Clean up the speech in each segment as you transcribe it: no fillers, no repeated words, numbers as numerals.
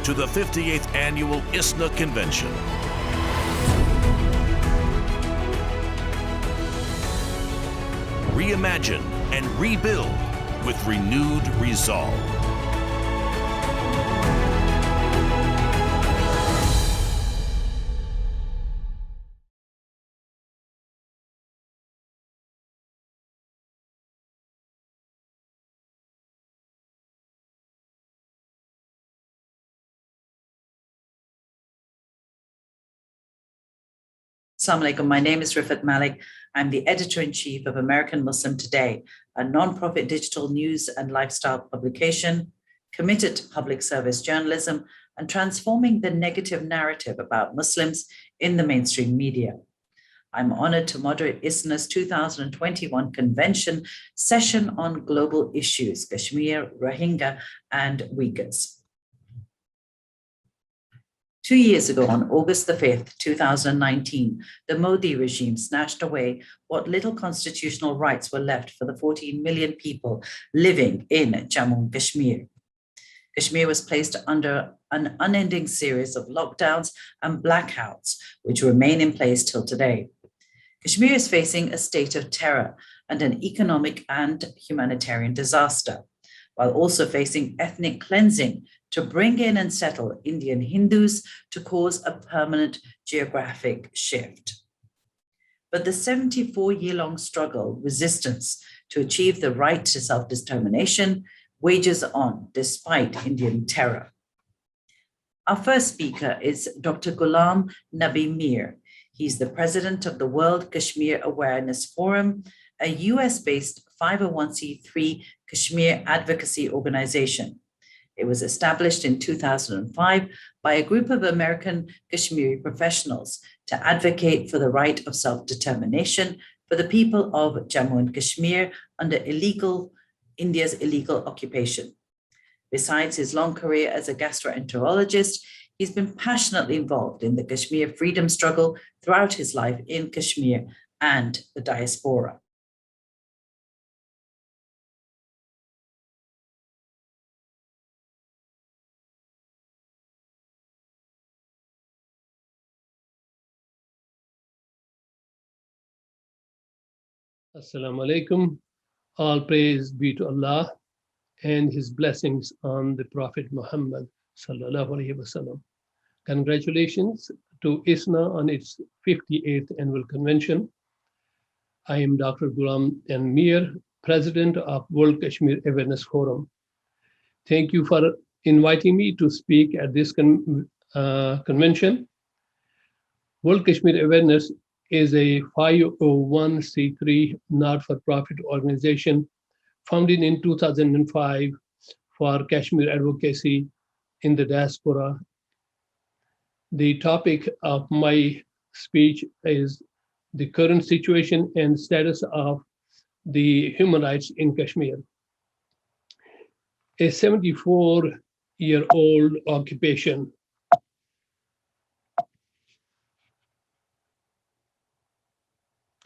to the 58th Annual ISNA Convention. Reimagine and rebuild with renewed resolve. Assalamu alaikum. My name is Rifat Malik. I'm the editor-in-chief of American Muslim Today, a nonprofit digital news and lifestyle publication committed to public service journalism and transforming the negative narrative about Muslims in the mainstream media. I'm honored to moderate ISNA's 2021 convention session on global issues, Kashmir, Rohingya, and Uyghurs. 2 years ago, on August the 5th, 2019, the Modi regime snatched away what little constitutional rights were left for the 14 million people living in Jammu and Kashmir. Kashmir was placed under an unending series of lockdowns and blackouts, which remain in place till today. Kashmir is facing a state of terror and an economic and humanitarian disaster, while also facing ethnic cleansing to bring in and settle Indian Hindus to cause a permanent geographic shift. But the 74-year-long struggle, resistance to achieve the right to self-determination wages on despite Indian terror. Our first speaker is Dr. Ghulam Nabi Mir. He's the president of the World Kashmir Awareness Forum, a US-based 501c3 Kashmir advocacy organization. It was established in 2005 by a group of American Kashmiri professionals to advocate for the right of self-determination for the people of Jammu and Kashmir under India's illegal occupation. Besides his long career as a gastroenterologist, he's been passionately involved in the Kashmir freedom struggle throughout his life in Kashmir and the diaspora. Assalamu alaikum. All praise be to Allah and His blessings on the Prophet Muhammad sallallahu alaihi wasallam. Congratulations to ISNA on its 58th annual convention. I am Dr. Ghulam Mir, President of World Kashmir Awareness Forum. Thank you for inviting me to speak at this convention. World Kashmir Awareness is a 501c3 not-for-profit organization founded in 2005 for Kashmir advocacy in the diaspora. The topic of my speech is the current situation and status of the human rights in Kashmir. A 74-year-old occupation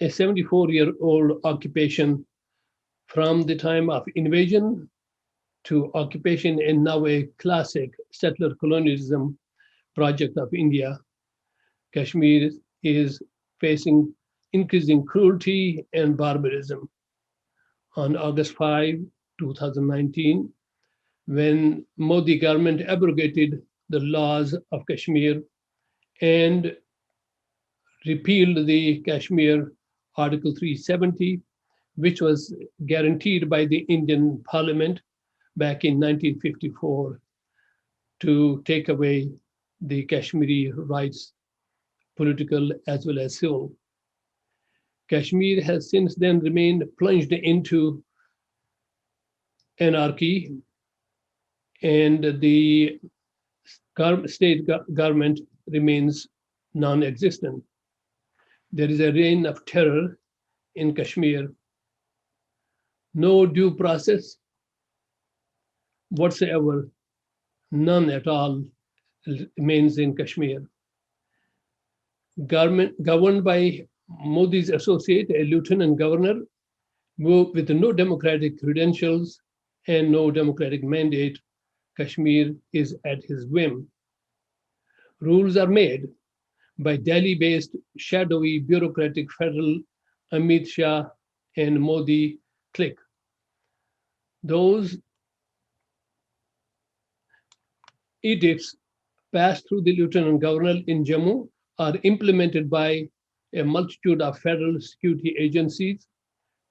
A 74-year-old occupation from the time of invasion to occupation and now a classic settler colonialism project of India. Kashmir is facing increasing cruelty and barbarism. On August 5, 2019, when Modi government abrogated the laws of Kashmir and repealed the Kashmir Article 370, which was guaranteed by the Indian Parliament back in 1954 to take away the Kashmiri rights, political as well as civil. Kashmir has since then remained plunged into anarchy, and the state government remains non-existent. There is a reign of terror in Kashmir. No due process whatsoever, none at all, remains in Kashmir. Governed by Modi's associate, a lieutenant governor, with no democratic credentials and no democratic mandate Kashmir is at his whim. Rules are made by Delhi-based shadowy bureaucratic federal Amit Shah and Modi clique. Those edicts passed through the Lieutenant Governor in Jammu are implemented by a multitude of federal security agencies,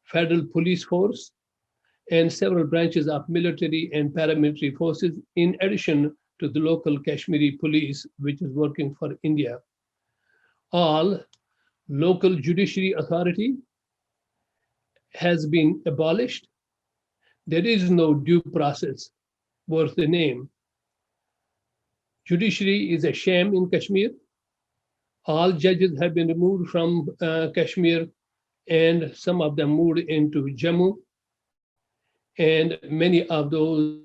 federal police force, and several branches of military and paramilitary forces, in addition to the local Kashmiri police, which is working for India. All local judiciary authority has been abolished. There is no due process worth the name. Judiciary is a sham in Kashmir. All judges have been removed from Kashmir, and some of them moved into Jammu. And many of those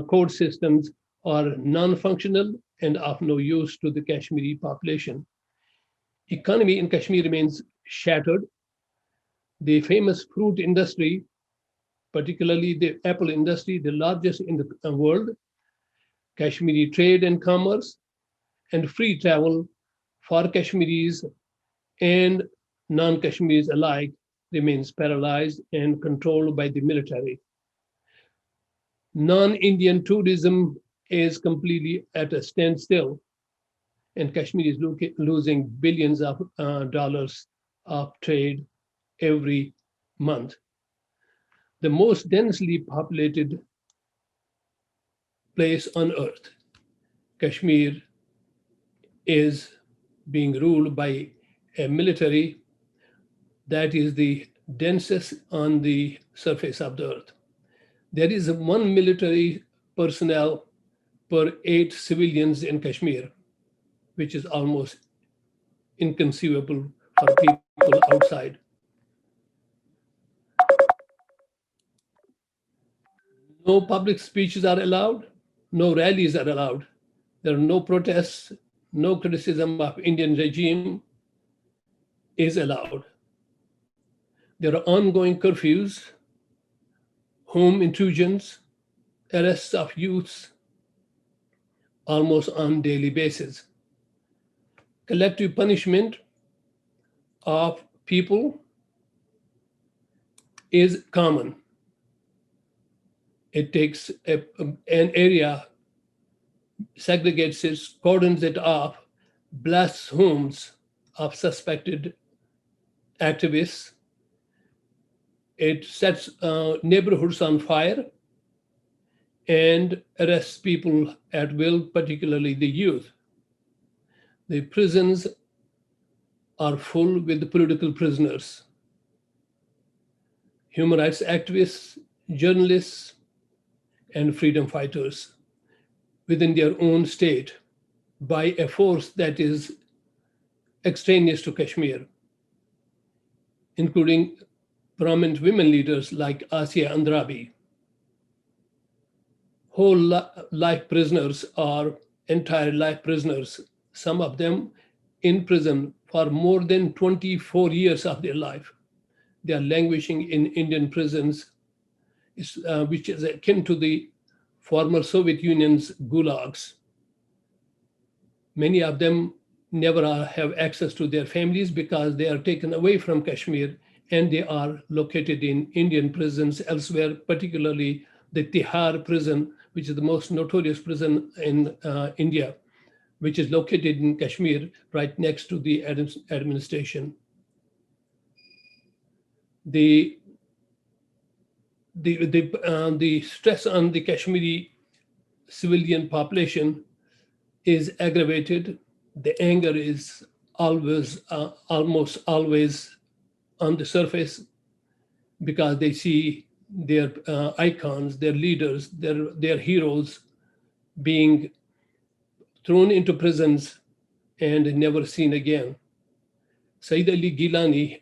court systems are non-functional and of no use to the Kashmiri population. Economy in Kashmir remains shattered. The famous fruit industry, particularly the apple industry, the largest in the world, Kashmiri trade and commerce, and free travel for Kashmiris and non-Kashmiris alike remains paralyzed and controlled by the military. Non-Indian tourism is completely at a standstill, and Kashmir is losing billions of dollars of trade every month. The most densely populated place on earth, Kashmir, is being ruled by a military that is the densest on the surface of the earth. There is one military personnel per 8 civilians in Kashmir, which is almost inconceivable for people outside. No public speeches are allowed, no rallies are allowed. There are no protests, no criticism of Indian regime is allowed. There are ongoing curfews, home intrusions, arrests of youths almost on daily basis. Collective punishment of people is common. It takes an area, segregates it, cordons it off, blasts homes of suspected activists. It sets neighborhoods on fire and arrests people at will, particularly the youth. The prisons are full with political prisoners, human rights activists, journalists, and freedom fighters within their own state by a force that is extraneous to Kashmir, including prominent women leaders like Asiya Andrabi. Whole life prisoners or entire life prisoners, some of them in prison for more than 24 years of their life. They are languishing in Indian prisons, which is akin to the former Soviet Union's gulags. Many of them never have access to their families because they are taken away from Kashmir and they are located in Indian prisons elsewhere, particularly the Tihar prison, which is the most notorious prison in India, which is located in Kashmir right next to the administration. The stress on the Kashmiri civilian population is aggravated. The anger is always, almost always on the surface because they see their icons, their leaders, their heroes being thrown into prisons and never seen again. Sayyid Ali Gilani,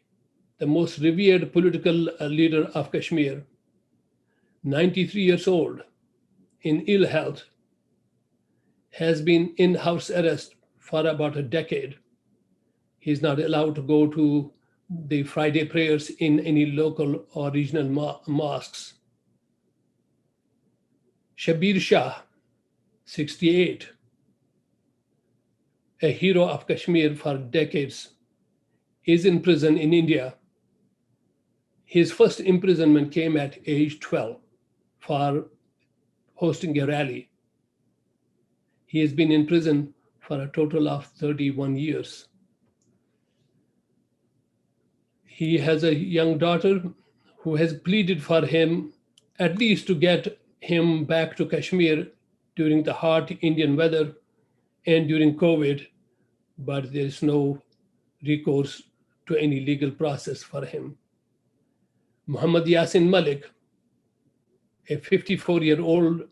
the most revered political leader of Kashmir, 93 years old, in ill health, has been in house arrest for about a decade. He's not allowed to go to the Friday prayers in any local or regional mosques. Shabir Shah, 68, a hero of Kashmir for decades, is in prison in India. His first imprisonment came at age 12 for hosting a rally. He has been in prison for a total of 31 years. He has a young daughter who has pleaded for him at least to get him back to Kashmir during the hot Indian weather and during COVID, but there is no recourse to any legal process for him. Muhammad Yasin Malik, a 54-year-old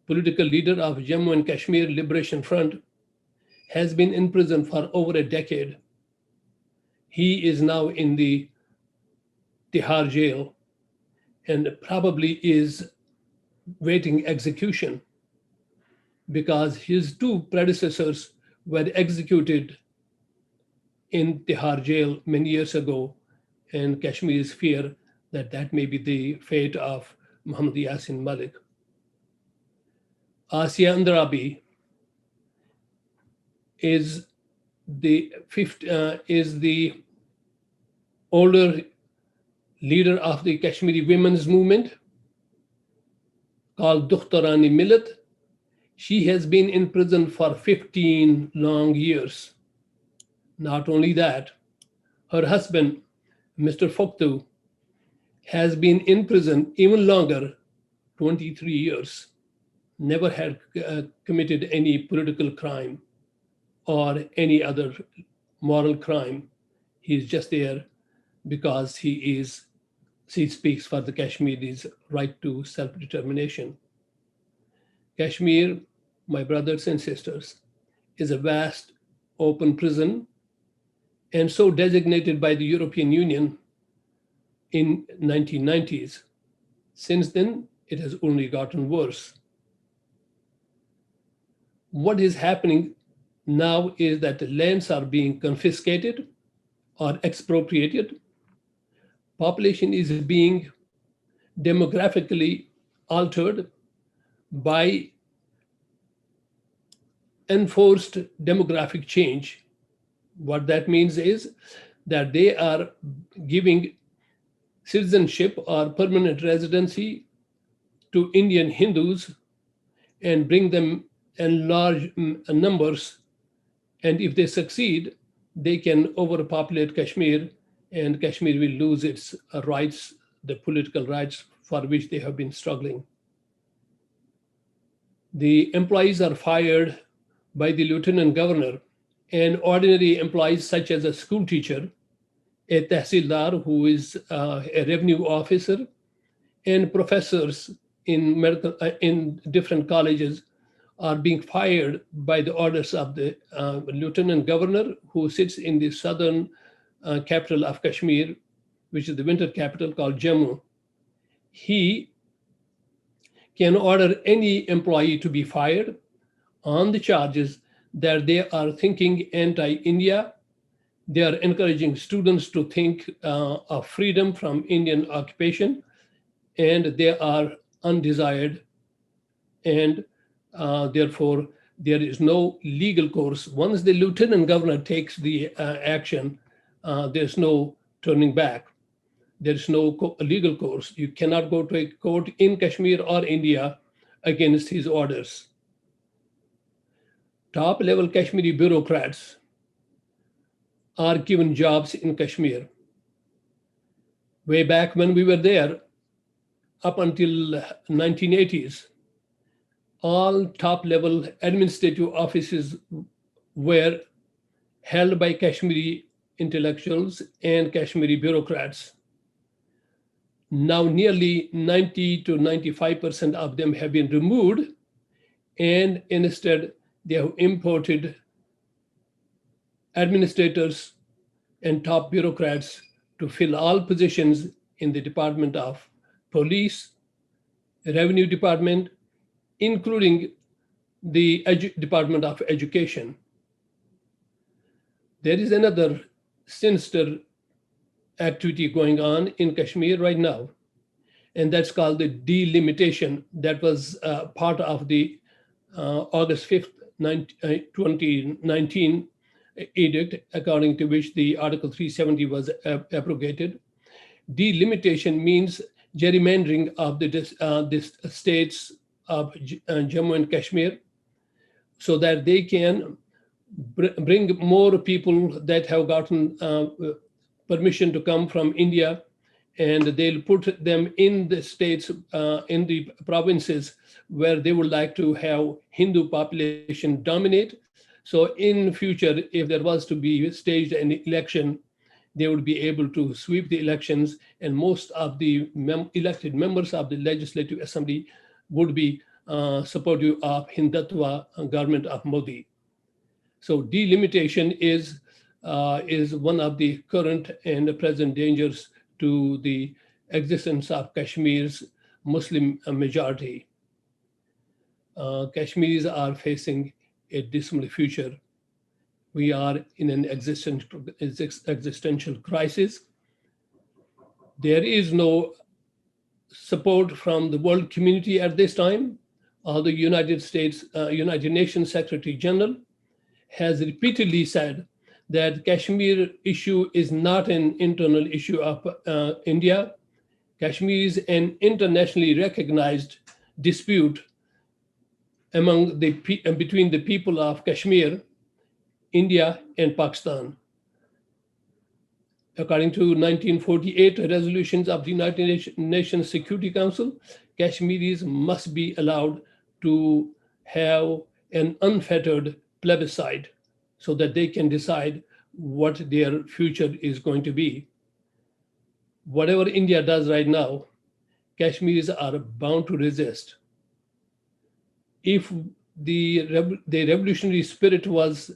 political leader of Jammu and Kashmir Liberation Front, has been in prison for over a decade. He is now in the Tihar jail and probably is waiting execution because his two predecessors were executed in Tihar jail many years ago, and Kashmiris fear that that may be the fate of Muhammad Yasin Malik. Asiya Andrabi is the older leader of the Kashmiri women's movement called Dukhtarani Millat. She has been in prison for 15 long years. Not only that, her husband, Mr. Foktu, has been in prison even longer, 23 years, never had committed any political crime or any other moral crime. He's just there because he speaks for the Kashmiris' right to self-determination. Kashmir, my brothers and sisters, is a vast open prison and so designated by the European Union in 1990s. Since then, it has only gotten worse. What is happening now is that the lands are being confiscated or expropriated. Population is being demographically altered by enforced demographic change. What that means is that they are giving citizenship or permanent residency to Indian Hindus and bring them in large numbers. And if they succeed, they can overpopulate Kashmir, and Kashmir will lose its rights, the political rights for which they have been struggling. The employees are fired by the lieutenant governor, and ordinary employees such as a school teacher, a tehsildar who is a revenue officer, and professors in different colleges are being fired by the orders of the lieutenant governor, who sits in the southern capital of Kashmir, which is the winter capital called Jammu. He can order any employee to be fired on the charges that they are thinking anti-India. They are encouraging students to think of freedom from Indian occupation, and they are undesired, and therefore there is no legal course. Once the lieutenant governor takes the action, there's no turning back. There's no legal course. You cannot go to a court in Kashmir or India against his orders. Top-level Kashmiri bureaucrats are given jobs in Kashmir. Way back when we were there, up until 1980s, all top-level administrative offices were held by Kashmiri intellectuals and Kashmiri bureaucrats. Now nearly 90 to 95% of them have been removed, and instead they have imported administrators and top bureaucrats to fill all positions in the Department of Police, Revenue Department, including the Department of Education. There is another sinister activity going on in Kashmir right now. and that's called the delimitation. That was part of the August 5th, 2019 edict, according to which the Article 370 was abrogated. Delimitation means gerrymandering of the states of Jammu and Kashmir, so that they can bring more people that have gotten permission to come from India, and they'll put them in the states, in the provinces where they would like to have Hindu population dominate. So in future, if there was to be staged an election, they would be able to sweep the elections, and most of the elected members of the Legislative Assembly would be supportive of Hindutva government of Modi. So delimitation is one of the current and present dangers to the existence of Kashmir's Muslim majority. Kashmiris are facing a dismal future. We are in an existential crisis. There is no support from the world community at this time. The United Nations Secretary General has repeatedly said that Kashmir issue is not an internal issue of India. Kashmir is an internationally recognized dispute between the people of Kashmir, India, and Pakistan. According to 1948 resolutions of the United Nations Security Council, Kashmiris must be allowed to have an unfettered plebiscite so that they can decide what their future is going to be. Whatever India does right now, Kashmiris are bound to resist. If the revolutionary spirit was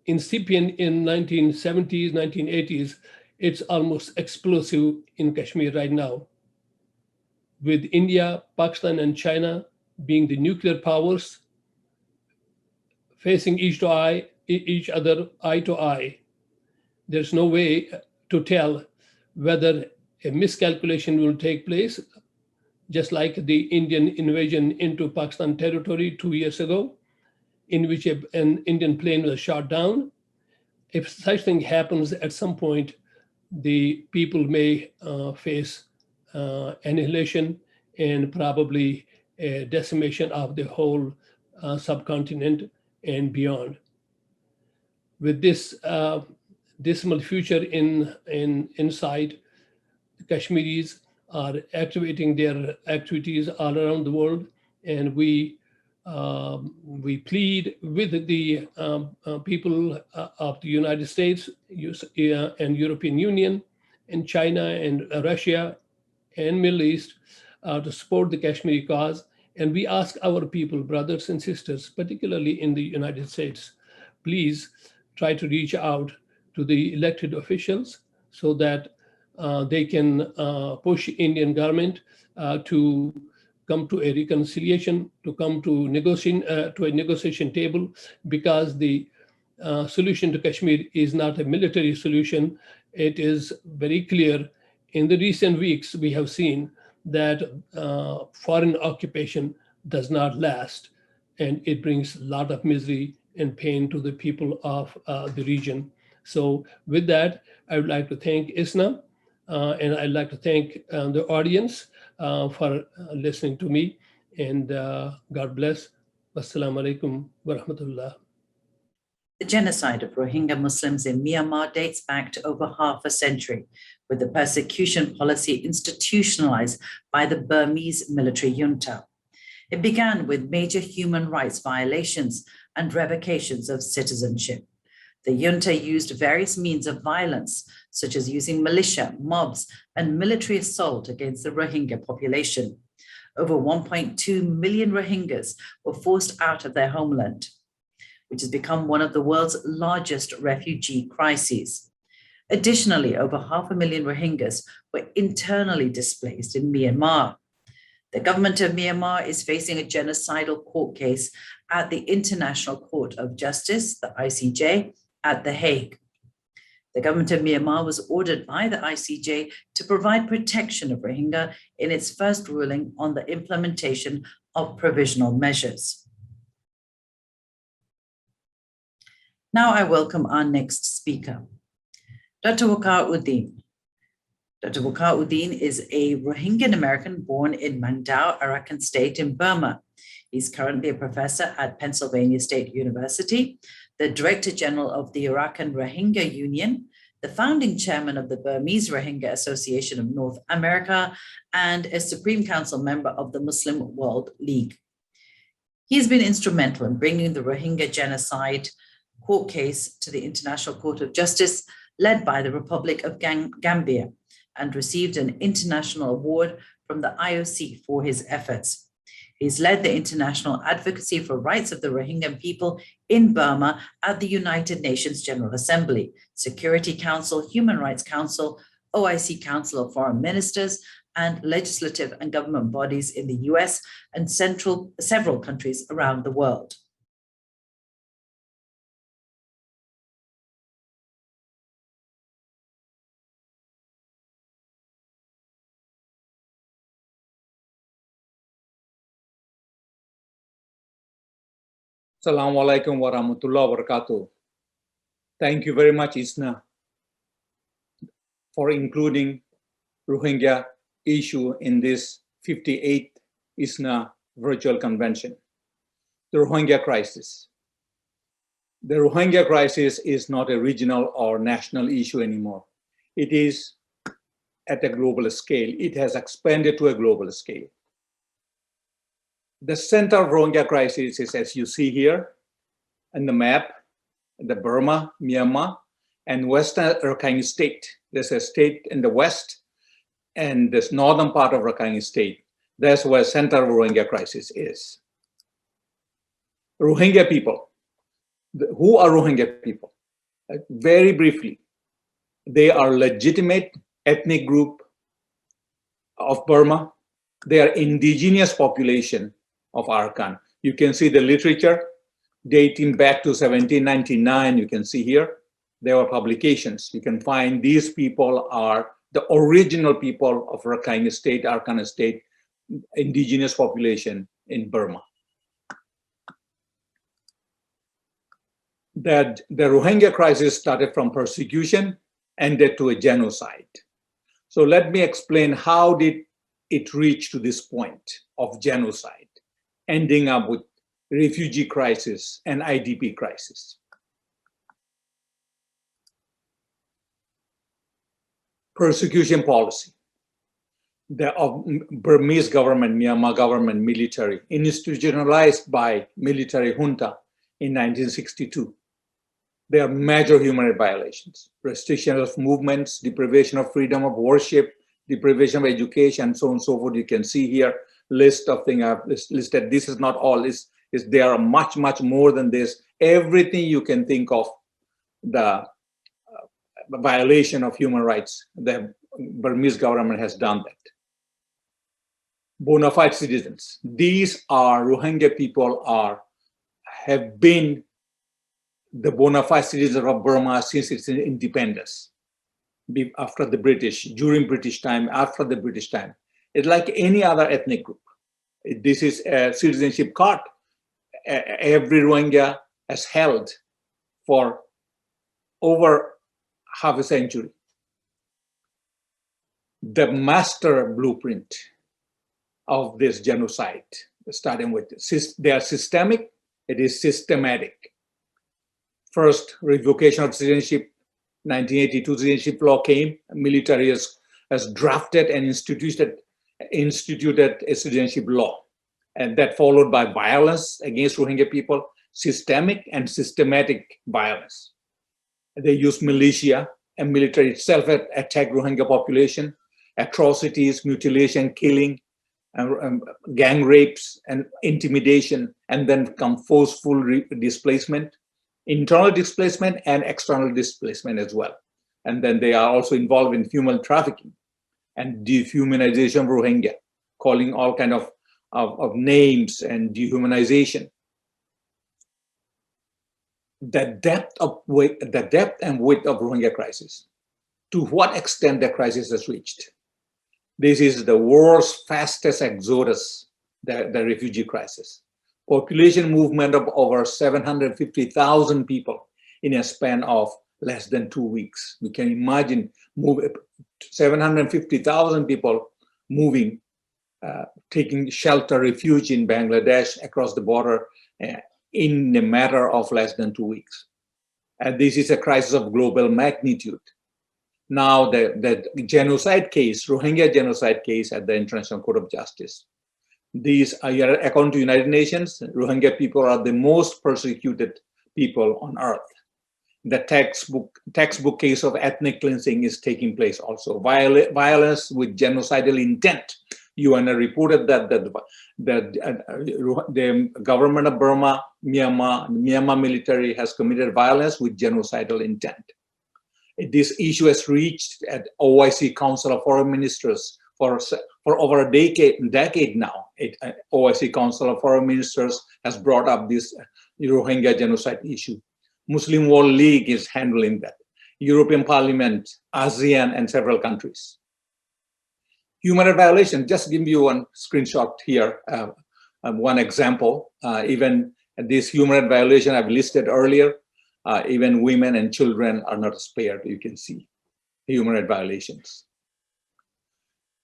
incipient in 1970s, 1980s, it's almost explosive in Kashmir right now. With India, Pakistan, and China being the nuclear powers facing each other eye to eye, there's no way to tell whether a miscalculation will take place, just like the Indian invasion into Pakistan territory 2 years ago, in which an Indian plane was shot down. If such thing happens at some point, the people may face annihilation and probably a decimation of the whole subcontinent and beyond. With this dismal future in sight, Kashmiris are activating their activities all around the world, and we plead with the people of the United States and European Union and China and Russia and Middle East to support the Kashmiri cause. And we ask our people, brothers and sisters, particularly in the United States, please try to reach out to the elected officials so that they can push Indian government to come to a reconciliation, to come to a negotiation table, because the solution to Kashmir is not a military solution. It is very clear. In the recent weeks, we have seen that foreign occupation does not last, and it brings a lot of misery and pain to the people of the region. So with that, I would like to thank ISNA, and I'd like to thank the audience for listening to me, and God bless. Wassalamu alaikum wa rahmatullah. The genocide of Rohingya Muslims in Myanmar dates back to over half a century, with the persecution policy institutionalized by the Burmese military junta. It began with major human rights violations and revocations of citizenship. The junta used various means of violence, such as using militia, mobs, and military assault against the Rohingya population. Over 1.2 million Rohingyas were forced out of their homeland, which has become one of the world's largest refugee crises. Additionally, over 500,000 Rohingyas were internally displaced in Myanmar. The government of Myanmar is facing a genocidal court case at the International Court of Justice, the ICJ, at The Hague. The government of Myanmar was ordered by the ICJ to provide protection of Rohingya in its first ruling on the implementation of provisional measures. Now I welcome our next speaker, Dr. Waqar Uddin. Dr. Waqar Uddin is a Rohingyan American born in Mandau, Arakan State in Burma. He's currently a professor at Pennsylvania State University, the Director General of the Arakan Rohingya Union, the founding chairman of the Burmese Rohingya Association of North America, and a Supreme Council member of the Muslim World League. He has been instrumental in bringing the Rohingya genocide court case to the International Court of Justice, led by the Republic of Gambia, and received an international award from the IOC for his efforts. He's led the international advocacy for rights of the Rohingya people in Burma at the United Nations General Assembly, Security Council, Human Rights Council, OIC Council of Foreign Ministers, and legislative and government bodies in the US and several countries around the world. Assalamu alaikum wa rahmatullahi wa barakatuh. Thank you very much, ISNA, for including Rohingya issue in this 58th ISNA virtual convention. The Rohingya crisis. The Rohingya crisis is not a regional or national issue anymore. It is at a global scale. It has expanded to a global scale. The center of Rohingya crisis is, as you see here in the map, the Burma, Myanmar, and Western Rakhine State. There's a state in the west, and this northern part of Rakhine State. That's where center of Rohingya crisis is. Rohingya people. Who are Rohingya people? Very briefly, they are legitimate ethnic group of Burma. They are indigenous population of Arakan. You can see the literature dating back to 1799. You can see here, there were publications. You can find these people are the original people of Rakhine State, Arakan State, indigenous population in Burma. That the Rohingya crisis started from persecution, ended to a genocide. So let me explain how did it reach to this point of genocide, ending up with refugee crisis and IDP crisis. Persecution policy. The Burmese government, Myanmar government, military, institutionalized by military junta in 1962. There are major human rights violations, restriction of movements, deprivation of freedom of worship, deprivation of education, so on and so forth. You can see here list of things I've listed. This is not all. There are much, much more than this. Everything you can think of, the violation of human rights, the Burmese government has done that. Bona fide citizens. These are Rohingya people have been the bona fide citizens of Burma since its independence, after the British, during British time, after the British time. It's like any other ethnic group. This is a citizenship card. Every Rohingya has held for over half a century. The master blueprint of this genocide, starting with, they are systemic, it is systematic. First, revocation of citizenship, 1982 citizenship law came, military has drafted and instituted a citizenship law. And that followed by violence against Rohingya people, systemic and systematic violence. They used militia and military itself attack Rohingya population, atrocities, mutilation, killing, gang rapes and intimidation, and then come forceful displacement, internal displacement and external displacement as well. And then they are also involved in human trafficking and dehumanization of Rohingya, calling all kind of names and dehumanization. the depth and width of Rohingya crisis, to what extent the crisis has reached. This is the world's fastest exodus, the refugee crisis. Population movement of over 750,000 people in a span of less than 2 weeks. We can imagine 750,000 people moving, taking shelter, refuge in Bangladesh across the border in a matter of less than 2 weeks. And this is a crisis of global magnitude. Now the genocide case, Rohingya genocide case at the International Court of Justice. These are, according to United Nations, Rohingya people are the most persecuted people on earth. The textbook case of ethnic cleansing is taking place also. Violence with genocidal intent. UN reported that the government of Burma, Myanmar military has committed violence with genocidal intent. This issue has reached at OIC Council of Foreign Ministers for over a decade now. OIC Council of Foreign Ministers has brought up this Rohingya genocide issue. Muslim World League is handling that. European Parliament, ASEAN, and several countries. Human rights violation, just give you one screenshot here, one example. Even this human rights violation I've listed earlier, even women and children are not spared. You can see human rights violations.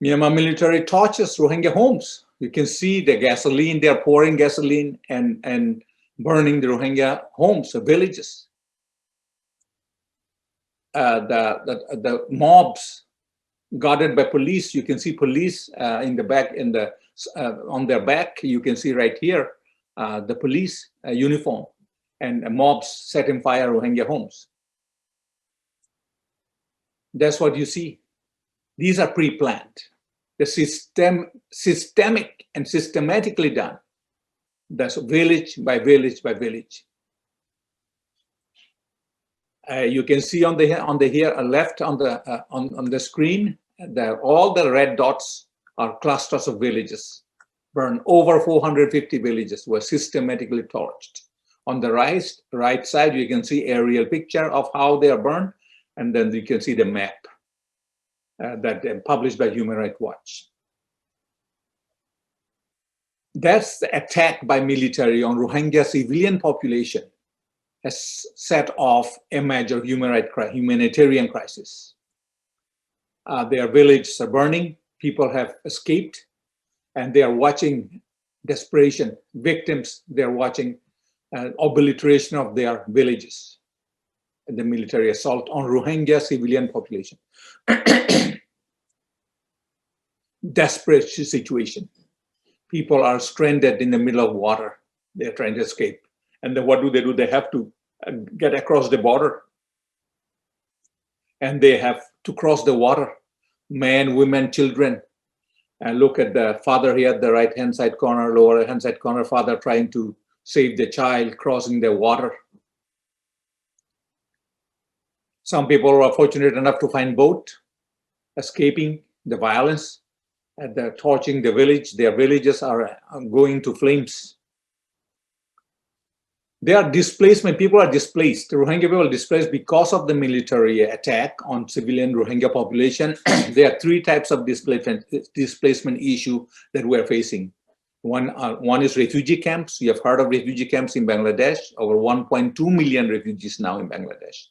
Myanmar military torches Rohingya homes. You can see the gasoline, they're pouring gasoline and burning the Rohingya homes, the villages. The mobs guarded by police. You can see police in the back, on their back. You can see right here the police uniform, and mobs setting fire Rohingya homes. That's what you see. These are pre-planned. The systemic and systematically done. That's village by village by village. You can see on the left on the screen, all the red dots are clusters of villages burned. Over 450 villages were systematically torched. On the right side, you can see aerial picture of how they are burned, and then you can see the map that published by Human Rights Watch. That's the attack by military on Rohingya civilian population has set off a major humanitarian crisis. Their villages are burning, people have escaped, and they are watching desperation. Victims, they're watching obliteration of their villages. The military assault on Rohingya civilian population. Desperate situation. People are stranded in the middle of water. They're trying to escape. And then what do? They have to get across the border. And they have to cross the water. Men, women, children. And look at the father here at the right-hand side corner, lower hand side corner, father trying to save the child, crossing the water. Some people were fortunate enough to find boat, escaping the violence, and they're torching the village. Their villages are going to flames. There are displacement, people are displaced. The Rohingya people are displaced because of the military attack on civilian Rohingya population. There are three types of displacement issue that we're facing. One is refugee camps. You have heard of refugee camps in Bangladesh, over 1.2 million refugees now in Bangladesh.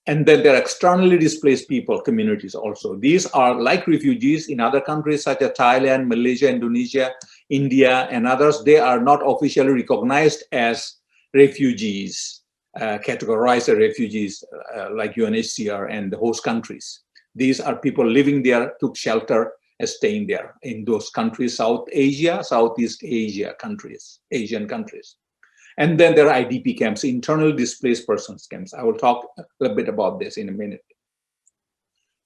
And then there are externally displaced people, communities also. These are like refugees in other countries such as Thailand, Malaysia, Indonesia, India, and others. They are not officially recognized as refugees, categorized as refugees like UNHCR and the host countries. These are people living there, took shelter, and staying there in those countries, South Asia, Southeast Asia countries, Asian countries. And then there are IDP camps, internal displaced persons camps. I will talk a little bit about this in a minute.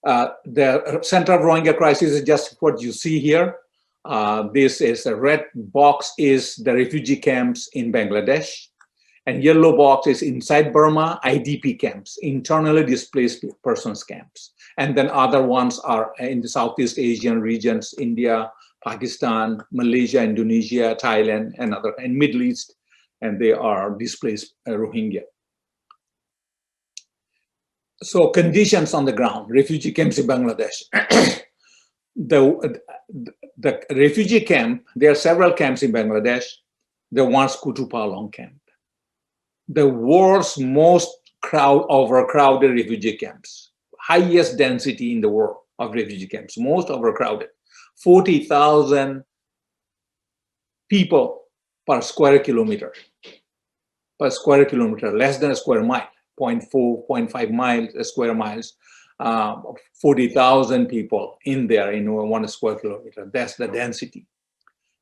The center of Rohingya crisis is just what you see here. This is a red box is the refugee camps in Bangladesh, and yellow box is inside Burma, IDP camps, internally displaced persons camps. And then other ones are in the Southeast Asian regions, India, Pakistan, Malaysia, Indonesia, Thailand, and Middle East. And they are displaced Rohingya. So conditions on the ground, refugee camps in Bangladesh. the refugee camp, there are several camps in Bangladesh. The one's Kutupalong camp, the world's most overcrowded refugee camps, highest density in the world of refugee camps, most overcrowded, 40,000 people per square kilometer, less than a square mile, 0.4, 0.5 miles, square miles, 40,000 people in there in 1 square kilometer. That's the density.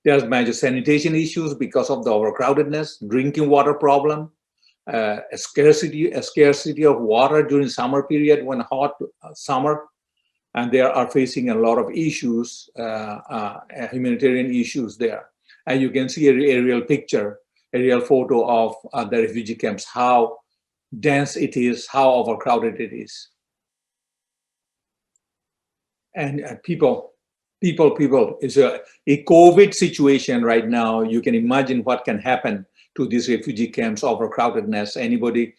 There's major sanitation issues because of the overcrowdedness, drinking water problem, a scarcity of water during summer period when hot summer, and they are facing a lot of issues, humanitarian issues there. And you can see a real picture, a real photo of the refugee camps, how dense it is, how overcrowded it is. And people, it's a COVID situation right now. You can imagine what can happen to these refugee camps, overcrowdedness. Anybody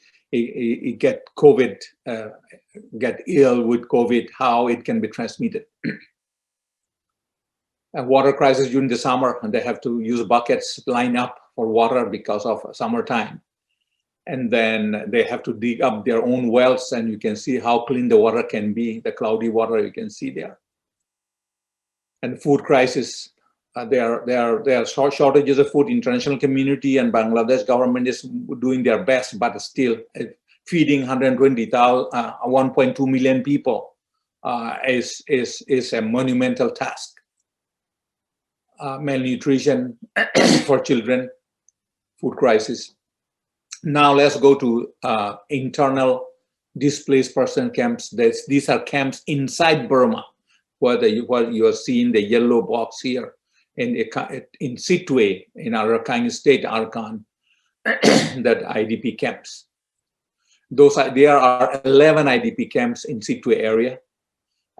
get COVID, get ill with COVID, how it can be transmitted. A water crisis during the summer, and they have to use buckets, line up for water because of summertime. And then they have to dig up their own wells, and you can see how clean the water can be, the cloudy water you can see there. And food crisis, there are shortages of food. International community and Bangladesh government is doing their best, but still feeding 1.2 million people is a monumental task. Malnutrition for children, food crisis. Now let's go to internal displaced person camps. These are camps inside Burma, where you are seeing the yellow box here in Sittwe, in Arakan state, Arakan, that IDP camps. There are 11 IDP camps in Sittwe area,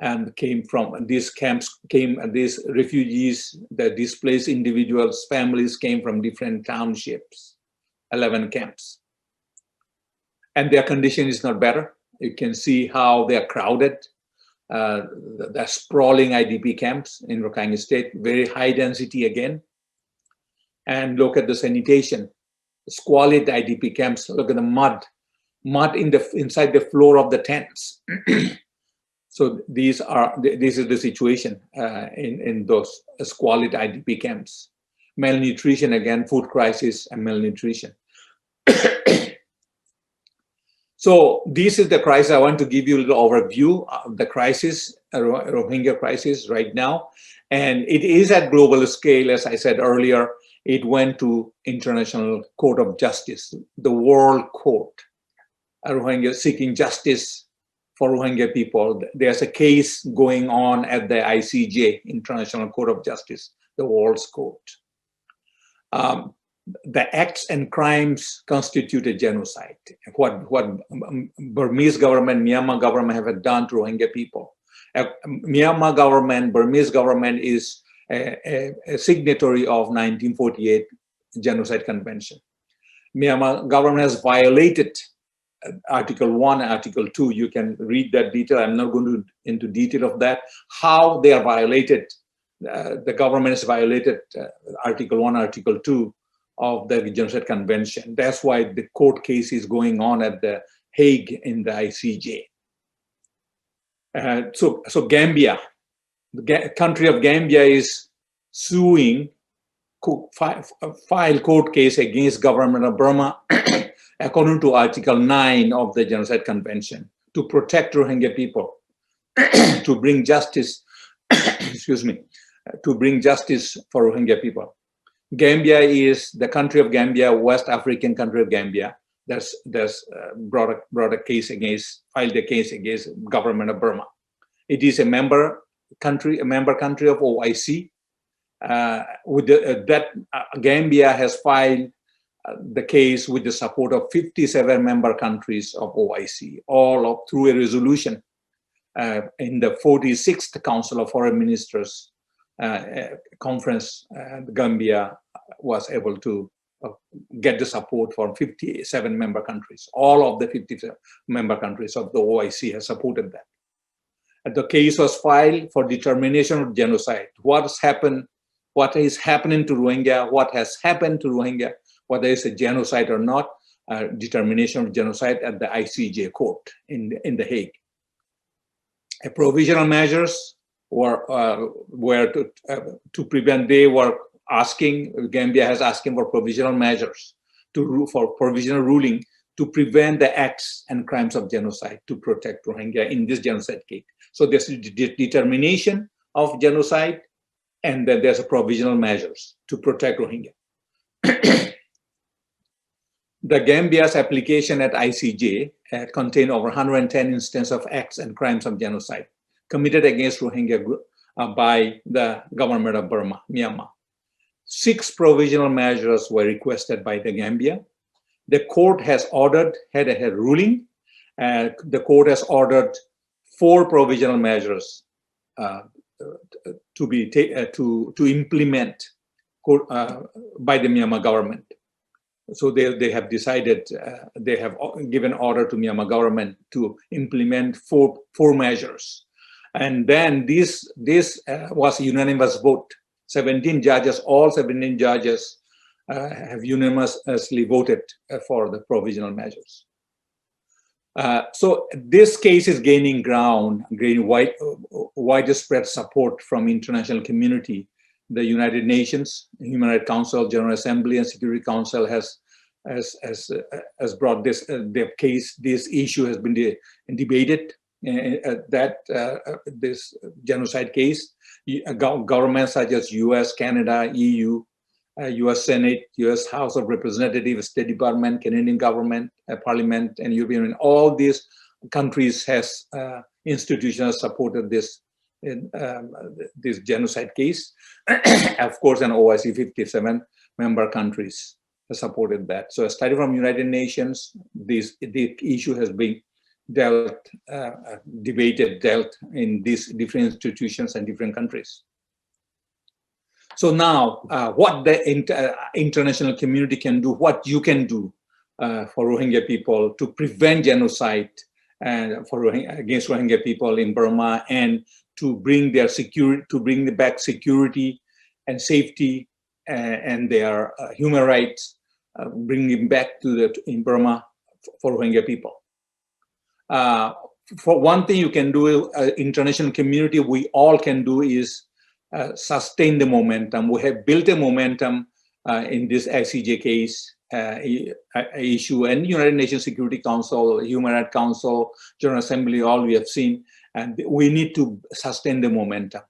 and these refugees, the displaced individuals, families came from different townships, 11 camps. And their condition is not better. You can see how they are crowded. The sprawling IDP camps in Rakhine State, very high density again. And look at the sanitation, squalid IDP camps. Look at the mud inside the floor of the tents. So this is the situation in those squalid IDP camps. Malnutrition again, food crisis and malnutrition. So this is the crisis. I want to give you a little overview of the crisis, Rohingya crisis right now. And it is at global scale, as I said earlier. It went to International Court of Justice, the World Court. Rohingya seeking justice for Rohingya people. There's a case going on at the ICJ, International Court of Justice, the World's Court. The acts and crimes constitute a genocide. What Burmese government, Myanmar government have done to Rohingya people. Myanmar government, Burmese government is a signatory of 1948 Genocide Convention. Myanmar government has violated Article 1 and Article 2. You can read that detail. I'm not going into detail of that. How they are violated, the government has violated Article 1, Article 2 of the Genocide Convention. That's why the court case is going on at the Hague in the ICJ. So Gambia, the country of Gambia is suing, file court case against government of Burma according to Article 9 of the Genocide Convention to protect Rohingya people, to bring justice, excuse me, to bring justice for Rohingya people. Gambia is the country of Gambia, West African country of Gambia. There's brought a case against, filed a case against government of Burma. It is a member country of OIC. Gambia has filed the case with the support of 57 member countries of OIC, through a resolution in the 46th Council of Foreign Ministers conference. Gambia was able to get the support from 57 member countries. All of the 57 member countries of the OIC have supported that. And the case was filed for determination of genocide. What is happening to Rohingya, what has happened to Rohingya, whether it's a genocide or not, determination of genocide at the ICJ court in The Hague. Provisional measures were to prevent. They were asking, Gambia has asking for provisional measures for provisional ruling to prevent the acts and crimes of genocide, to protect Rohingya in this genocide case. So there's determination of genocide, and then there's a provisional measures to protect Rohingya. The Gambia's application at ICJ contained over 110 instances of acts and crimes of genocide committed against Rohingya by the government of Burma, Myanmar. 6 provisional measures were requested by the Gambia. The court has had a ruling. The court has ordered 4 provisional measures to implement by the Myanmar government. So they have decided, they have given order to Myanmar government to implement four measures. And then this was unanimous vote. 17 judges, all 17 judges have unanimously voted for the provisional measures. So this case is gaining ground, gaining widespread support from international community. The United Nations, Human Rights Council, General Assembly, and Security Council has brought this their case. This issue has been debated. This genocide case, governments such as U.S., Canada, EU, U.S. Senate, U.S. House of Representatives, State Department, Canadian government, Parliament, and European Union, all these countries has institutions supported this this genocide case. Of course, an OIC 57 member countries supported that. So, a study from United Nations, the issue has been dealt in these different institutions and different countries. So now, what the international community can do, what you can do for Rohingya people to prevent genocide and against Rohingya people in Burma, and to bring their security, to bring back security and safety and their human rights, bringing back to in Burma for Rohingya people. For one thing you can do, international community, we all can do is sustain the momentum. We have built a momentum in this ICJ case issue, and United Nations Security Council, Human Rights Council, General Assembly, all we have seen, and we need to sustain the momentum.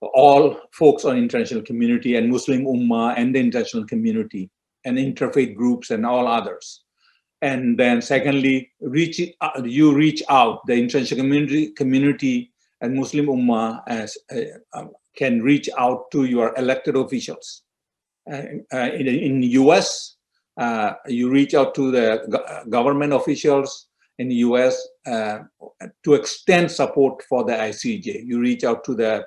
All folks on international community and Muslim Ummah and the international community and interfaith groups and all others. And then secondly, reach out, the international community and Muslim Ummah can reach out to your elected officials. In the US, you reach out to the government officials in the US to extend support for the ICJ. You reach out to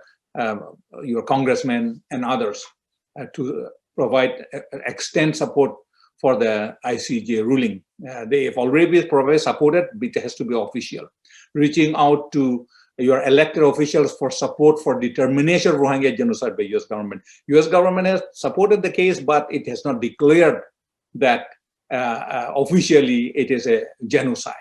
your congressmen and others to provide, extend support for the ICJ ruling. They have already supported, but it has to be official. Reaching out to your elected officials for support for determination of Rohingya genocide by US government. US government has supported the case, but it has not declared that officially it is a genocide,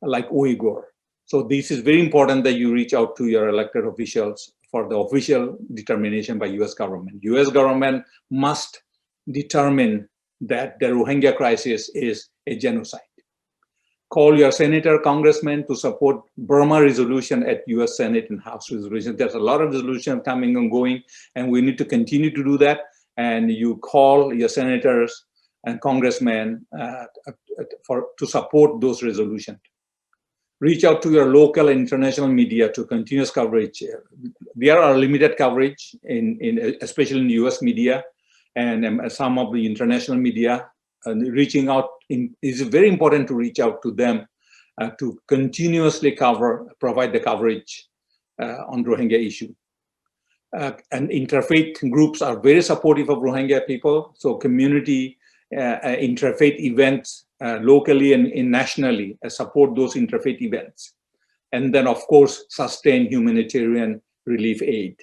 like Uyghur. So this is very important that you reach out to your elected officials for the official determination by US government. US government must determine that the Rohingya crisis is a genocide. Call your senator, congressman to support Burma resolution at US Senate and House resolution. There's a lot of resolution coming and going, and we need to continue to do that. And you call your senators and congressmen to support those resolutions. Reach out to your local and international media to continuous coverage. There are limited coverage especially in US media and some of the international media. Reaching out is very important to reach out to them to continuously provide the coverage on Rohingya issue. and interfaith groups are very supportive of Rohingya people. So community interfaith events locally and nationally support those interfaith events. And then, of course, sustain humanitarian relief aid.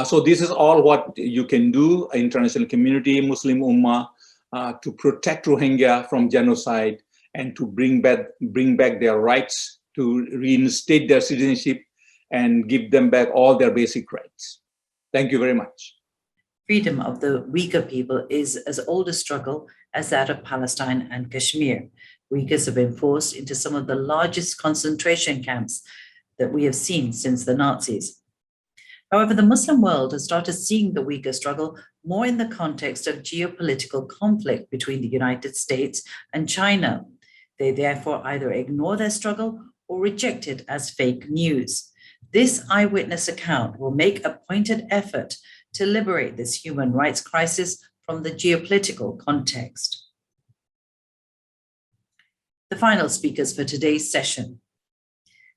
So this is all what you can do, international community, Muslim Ummah, to protect Rohingya from genocide and to bring back their rights, to reinstate their citizenship and give them back all their basic rights. Thank you very much. Freedom of the Uyghur people is as old a struggle as that of Palestine and Kashmir. Uyghurs have been forced into some of the largest concentration camps that we have seen since the Nazis. However, the Muslim world has started seeing the Uyghur struggle more in the context of geopolitical conflict between the United States and China. They therefore either ignore their struggle or reject it as fake news. This eyewitness account will make a pointed effort to liberate this human rights crisis from the geopolitical context. The final speakers for today's session.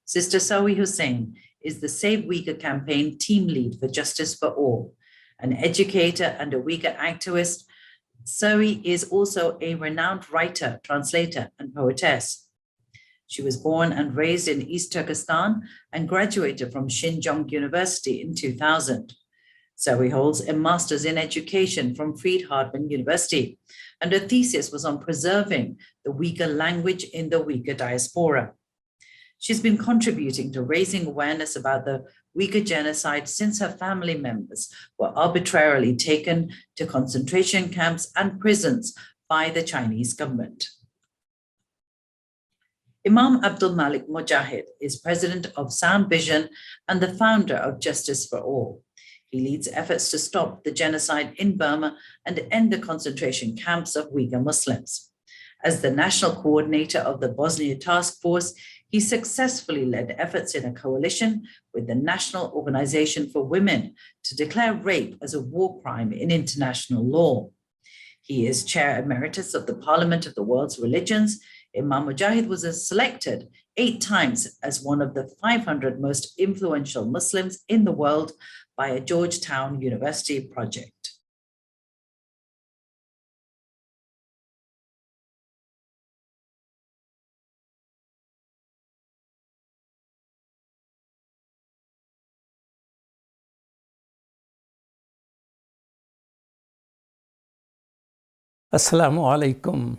Sister Sawi Hussain is the Save Uyghur campaign team lead for Justice for All. An educator and a Uyghur activist, Sawi is also a renowned writer, translator, and poetess. She was born and raised in East Turkestan and graduated from Xinjiang University in 2000. Sawi holds a master's in education from Fried-Hartmann University, and her thesis was on preserving the Uyghur language in the Uyghur diaspora. She's been contributing to raising awareness about the Uyghur genocide since her family members were arbitrarily taken to concentration camps and prisons by the Chinese government. Imam Abdul Malik Mujahid is president of Sound Vision and the founder of Justice for All. He leads efforts to stop the genocide in Burma and end the concentration camps of Uyghur Muslims. As the national coordinator of the Bosnia Task Force, he successfully led efforts in a coalition with the National Organization for Women to declare rape as a war crime in international law. He is chair emeritus of the Parliament of the World's Religions. Imam Mujahid was selected 8 times as one of the 500 most influential Muslims in the world by a Georgetown University project. Assalamu alaikum.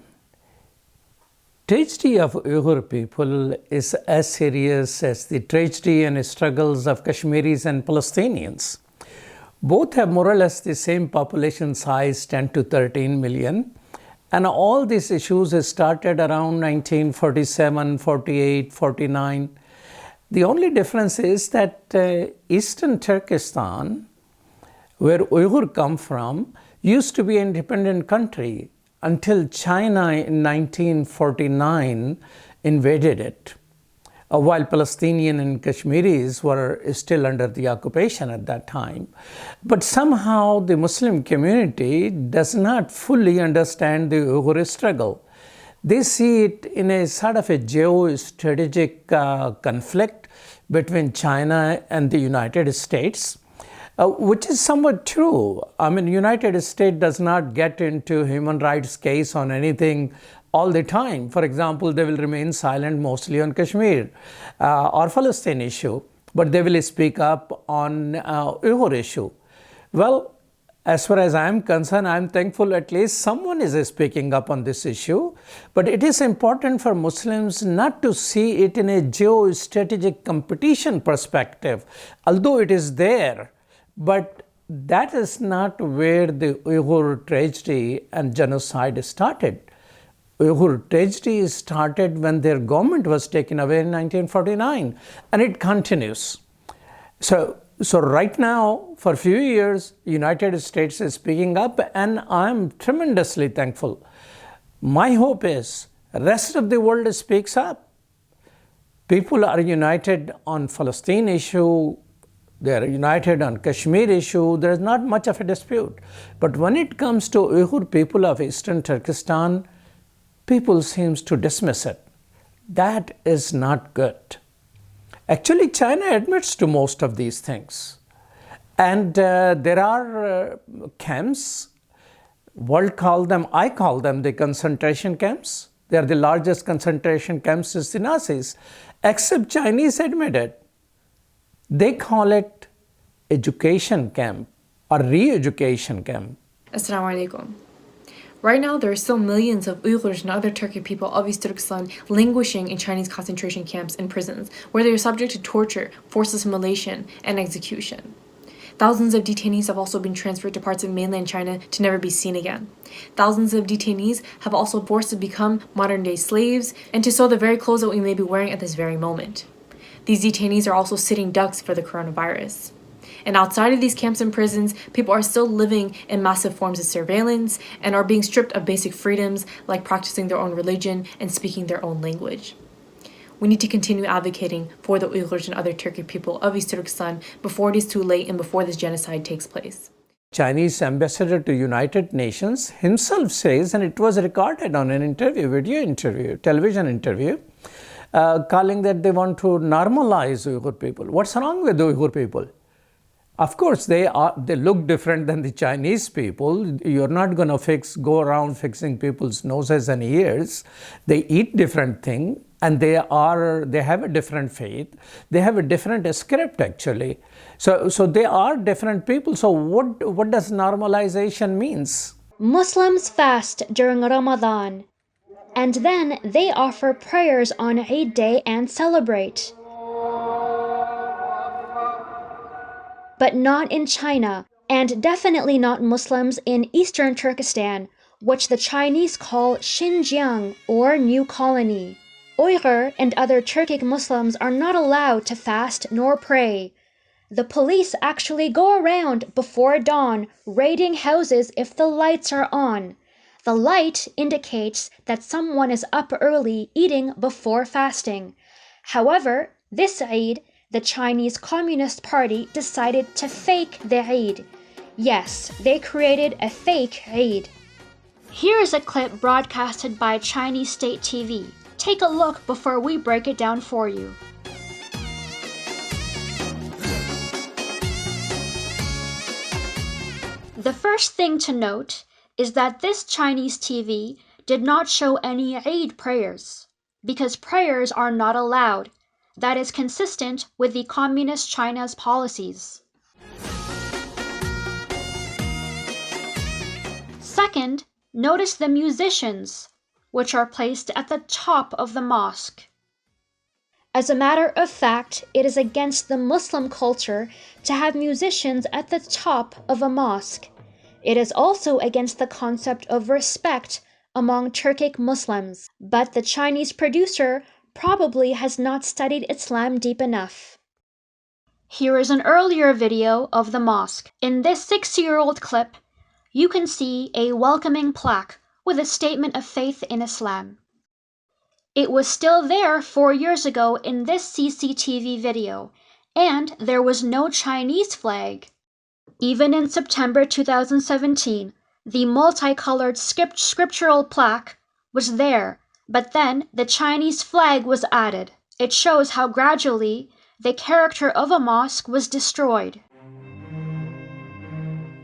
Tragedy of Uyghur people is as serious as the tragedy and struggles of Kashmiris and Palestinians. Both have more or less the same population size, 10 to 13 million, and all these issues started around 1947, 48, 49. The only difference is that Eastern Turkestan, where Uyghur come from, used to be an independent country until China in 1949 invaded it, while Palestinian and Kashmiris were still under the occupation at that time. But somehow the Muslim community does not fully understand the Uyghur struggle. They see it in a sort of a geostrategic conflict between China and the United States, which is somewhat true. I mean, United States does not get into human rights case on anything all the time. For example, they will remain silent mostly on Kashmir or Palestine issue, but they will speak up on Uyghur issue. Well, as far as I am concerned, I am thankful at least someone is speaking up on this issue. But it is important for Muslims not to see it in a geostrategic competition perspective, although it is there. But that is not where the Uyghur tragedy and genocide started. Uyghur tragedy started when their government was taken away in 1949, and it continues. So right now, for a few years, United States is speaking up, and I'm tremendously thankful. My hope is the rest of the world speaks up. People are united on Palestine issue. They are united on Kashmir issue. There is not much of a dispute. But when it comes to Uyghur people of Eastern Turkestan, people seem to dismiss it. That is not good. Actually, China admits to most of these things. And there are camps. I call them the concentration camps. They are the largest concentration camps since the Nazis, except Chinese admit it. They call it education camp or re-education camp. Assalamu alaikum. Right now, there are still millions of Uyghurs and other Turkic people of East Turkestan languishing in Chinese concentration camps and prisons, where they are subject to torture, forced assimilation, and execution. Thousands of detainees have also been transferred to parts of mainland China to never be seen again. Thousands of detainees have also been forced to become modern-day slaves and to sew the very clothes that we may be wearing at this very moment. These detainees are also sitting ducks for the coronavirus. And outside of these camps and prisons, people are still living in massive forms of surveillance and are being stripped of basic freedoms like practicing their own religion and speaking their own language. We need to continue advocating for the Uyghurs and other Turkic people of East Turkestan before it is too late and before this genocide takes place. Chinese ambassador to United Nations himself says, and it was recorded on an interview, video interview, television interview, calling that they want to normalize Uyghur people. What's wrong with the Uyghur people? Of course, they look different than the Chinese people. You're not going to go around fixing people's noses and ears. They eat different things, and they have a different faith. They have a different script, actually. So they are different people. So what does normalization means? Muslims fast during Ramadan, and then they offer prayers on Eid Day and celebrate. But not in China, and definitely not Muslims in Eastern Turkestan, which the Chinese call Xinjiang or New Colony. Uyghur and other Turkic Muslims are not allowed to fast nor pray. The police actually go around before dawn, raiding houses if the lights are on. The light indicates that someone is up early eating before fasting. However, this Eid, the Chinese Communist Party decided to fake the Eid. Yes, they created a fake Eid. Here is a clip broadcasted by Chinese state TV. Take a look before we break it down for you. The first thing to note is that this Chinese TV did not show any Eid prayers, because prayers are not allowed. That is consistent with the Communist China's policies. Second, notice the musicians, which are placed at the top of the mosque. As a matter of fact, it is against the Muslim culture to have musicians at the top of a mosque. It is also against the concept of respect among Turkic Muslims, but the Chinese producer probably has not studied Islam deep enough. Here is an earlier video of the mosque. In this 6-year-old clip, you can see a welcoming plaque with a statement of faith in Islam. It was still there 4 years ago in this CCTV video, and there was no Chinese flag. Even in September 2017, the multicolored scriptural plaque was there, but then the Chinese flag was added. It shows how gradually the character of a mosque was destroyed.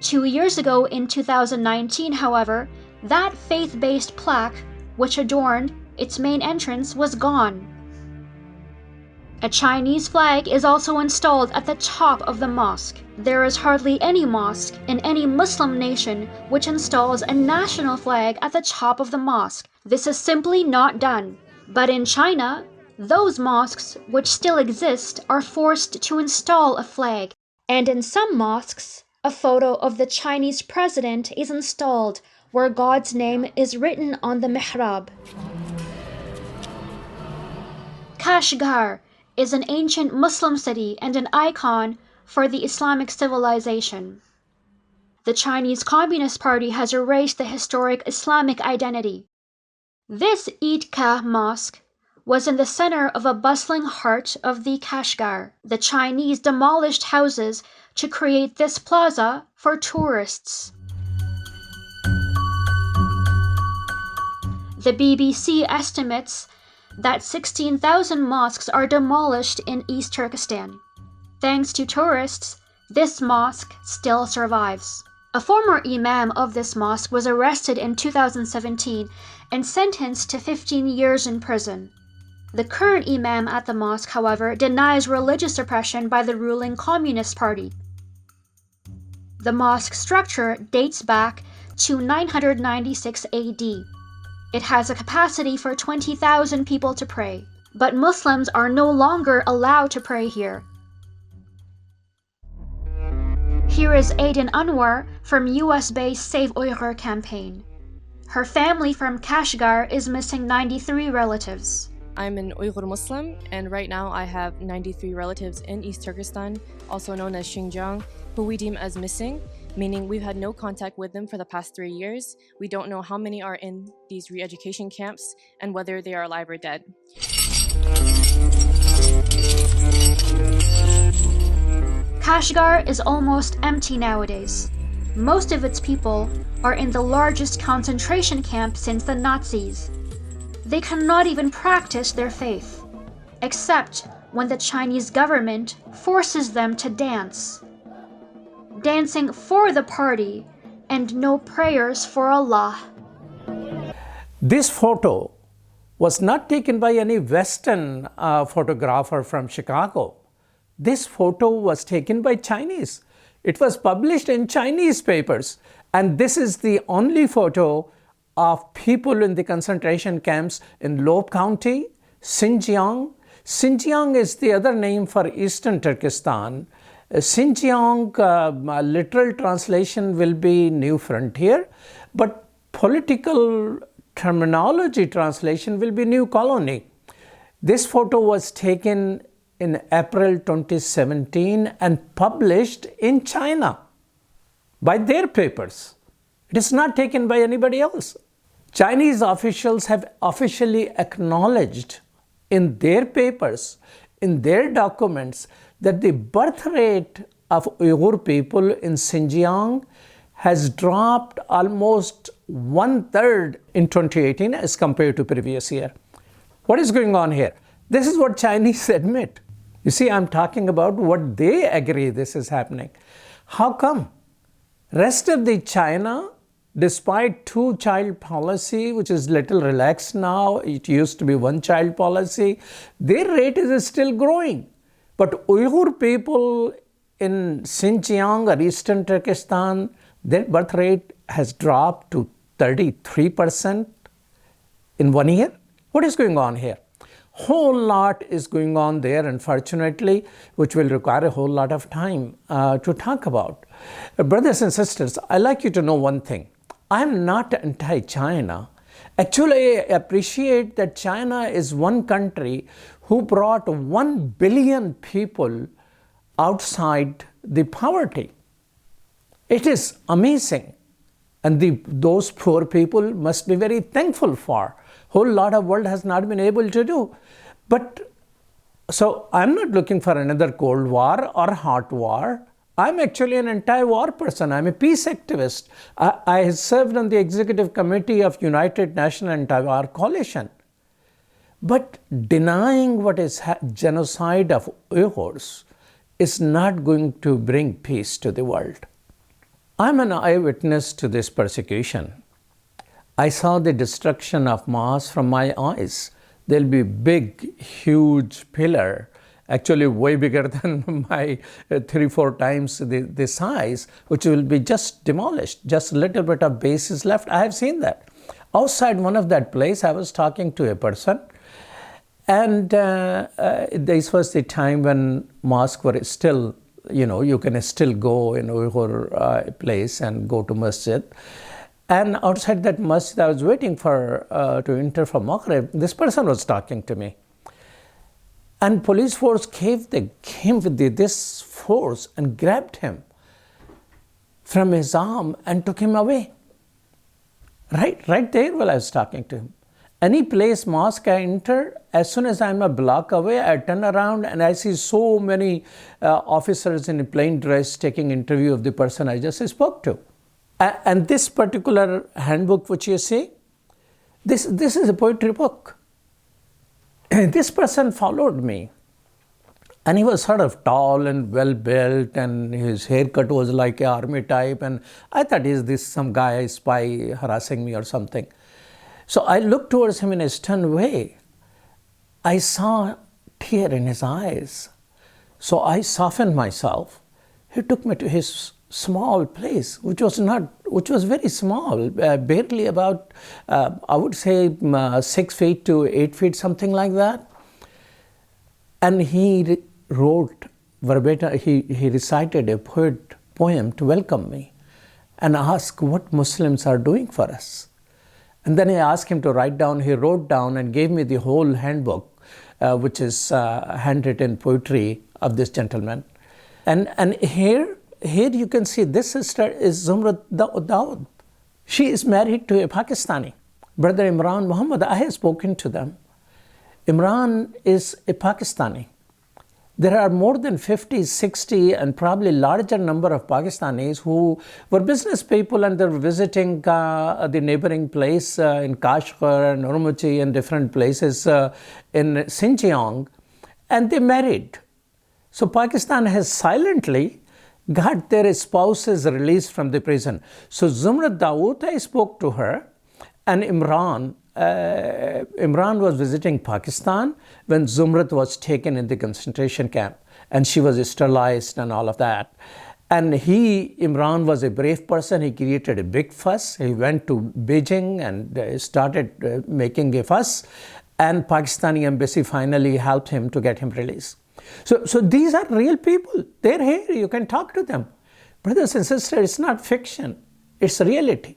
2 years ago in 2019, however, that faith-based plaque, which adorned its main entrance, was gone. A Chinese flag is also installed at the top of the mosque. There is hardly any mosque in any Muslim nation which installs a national flag at the top of the mosque. This is simply not done. But in China, those mosques which still exist are forced to install a flag. And in some mosques, a photo of the Chinese president is installed where God's name is written on the mihrab. Kashgar is an ancient Muslim city and an icon for the Islamic civilization. The Chinese Communist Party has erased the historic Islamic identity. This Eid-Gah mosque was in the center of a bustling heart of the Kashgar. The Chinese demolished houses to create this plaza for tourists. The BBC estimates that 16,000 mosques are demolished in East Turkestan. Thanks to tourists, This mosque still survives. A former imam of this mosque was arrested in 2017 and sentenced to 15 years in prison. The current imam at the mosque, however, denies religious oppression by the ruling Communist Party. The mosque structure dates back to 996 AD. It has a capacity for 20,000 people to pray, but Muslims are no longer allowed to pray here. Here is Aiden Anwar from US-based Save Uyghur campaign. Her family from Kashgar is missing 93 relatives. I'm an Uyghur Muslim, and right now I have 93 relatives in East Turkestan, also known as Xinjiang, who we deem as missing, meaning we've had no contact with them for the past 3 years. We don't know how many are in these re-education camps and whether they are alive or dead. Kashgar is almost empty nowadays. Most of its people are in the largest concentration camp since the Nazis. They cannot even practice their faith, except when the Chinese government forces them to dance. Dancing for the party and no prayers for Allah. This photo was not taken by any Western photographer from Chicago. This photo was taken by Chinese. It was published in Chinese papers. And this is the only photo of people in the concentration camps in Loeb County, Xinjiang. Xinjiang is the other name for Eastern Turkestan. Xinjiang, literal translation will be New Frontier, but political terminology translation will be New Colony. This photo was taken in April 2017 and published in China by their papers. It is not taken by anybody else. Chinese officials have officially acknowledged in their papers, in their documents, that the birth rate of Uyghur people in Xinjiang has dropped almost 1/3 in 2018 as compared to previous year. What is going on here? This is what Chinese admit. You see, I'm talking about what they agree this is happening. How come? Rest of the China, despite two-child policy, which is little relaxed now, it used to be one-child policy, their rate is still growing. But Uyghur people in Xinjiang or Eastern Turkestan, their birth rate has dropped to 33% in 1 year. What is going on here? Whole lot is going on there, unfortunately, which will require a whole lot of time to talk about. Brothers and sisters, I'd like you to know one thing. I'm not anti-China. Actually, I appreciate that China is one country who brought 1 billion people outside the poverty. It is amazing. And those poor people must be very thankful for. Whole lot of world has not been able to do. But so I'm not looking for another Cold War or hot war. I'm actually an anti-war person. I'm a peace activist. I served on the executive committee of United Nations Anti-War Coalition. But denying what is genocide of Uyghurs is not going to bring peace to the world. I'm an eyewitness to this persecution. I saw the destruction of mosques from my eyes. There'll be big, huge pillar, actually way bigger than my 3-4 times the size, which will be just demolished. Just a little bit of base is left. I have seen that. Outside one of that place, I was talking to a person, and this was the time when mosques were still, you can still go in Uyghur place and go to masjid. And outside that masjid, I was waiting to enter for Maghrib. This person was talking to me. And police force came with this force and grabbed him from his arm and took him away. Right there while I was talking to him. Any place, mosque I enter, as soon as I'm a block away, I turn around and I see so many officers in plain dress taking interview of the person I just spoke to. And this particular handbook which you see, this is a poetry book. This person followed me And he was sort of tall and well built, and his haircut was like an army type. And I thought, is this some guy, spy harassing me or something? So I looked towards him in a stunned way. I saw tear in his eyes. So I softened myself. He took me to his small place, which was very small, barely about, I would say 6 feet to 8 feet, something like that. And he wrote verbatim, he recited a poem to welcome me and asked what Muslims are doing for us. And then I asked him to write down, he wrote down and gave me the whole handbook, which is handwritten poetry of this gentleman. And here you can see this sister is Zumrat Dawood. She is married to a Pakistani. Brother Imran Muhammad, I have spoken to them. Imran is a Pakistani. There are more than 50, 60, and probably larger number of Pakistanis who were business people, and they're visiting the neighboring place in Kashgar and Urumqi and different places in Xinjiang, and they married. So Pakistan has silently got their spouses released from the prison. So Zumrat Dawood, I spoke to her, and Imran was visiting Pakistan when Zumrat was taken in the concentration camp, and she was sterilized and all of that. And Imran was a brave person. He created a big fuss. He went to Beijing and started making a fuss, and Pakistani embassy finally helped him to get him released. So these are real people. They're here. You can talk to them. Brothers and sisters, it's not fiction. It's reality.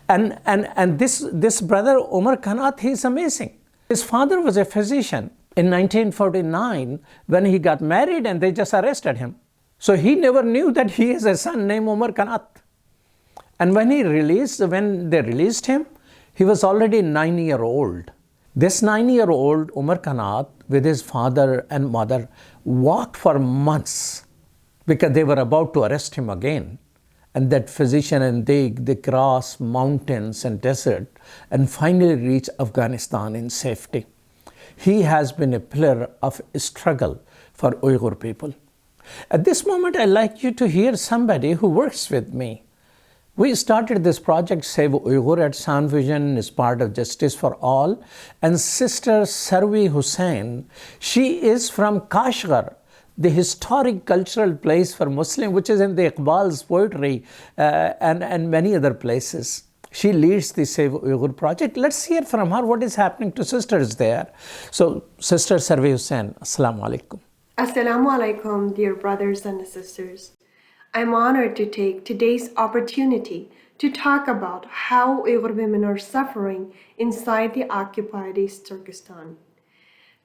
And this brother, Umar Kanat, he's amazing. His father was a physician. In 1949, when he got married, and they just arrested him. So he never knew that he has a son named Umar Kanat. And when they released him, he was already 9-year-old. This 9-year-old Umar Kanat, with his father and mother, walked for months because they were about to arrest him again. And that physician and they cross mountains and desert and finally reach Afghanistan in safety. He has been a pillar of struggle for Uyghur people. At this moment, I'd like you to hear somebody who works with me. We started this project, Save Uyghur, at Sound Vision, as part of Justice for All. And Sister Sarvi Hussain, she is from Kashgar, the historic cultural place for Muslim, which is in the Iqbal's poetry and many other places. She leads the Save Uyghur project. Let's hear from her what is happening to sisters there. So, Sister Sarvi Hussain, Assalamu alaikum. Assalamu alaikum, dear brothers and sisters. I'm honored to take today's opportunity to talk about how Uyghur women are suffering inside the occupied East Turkestan.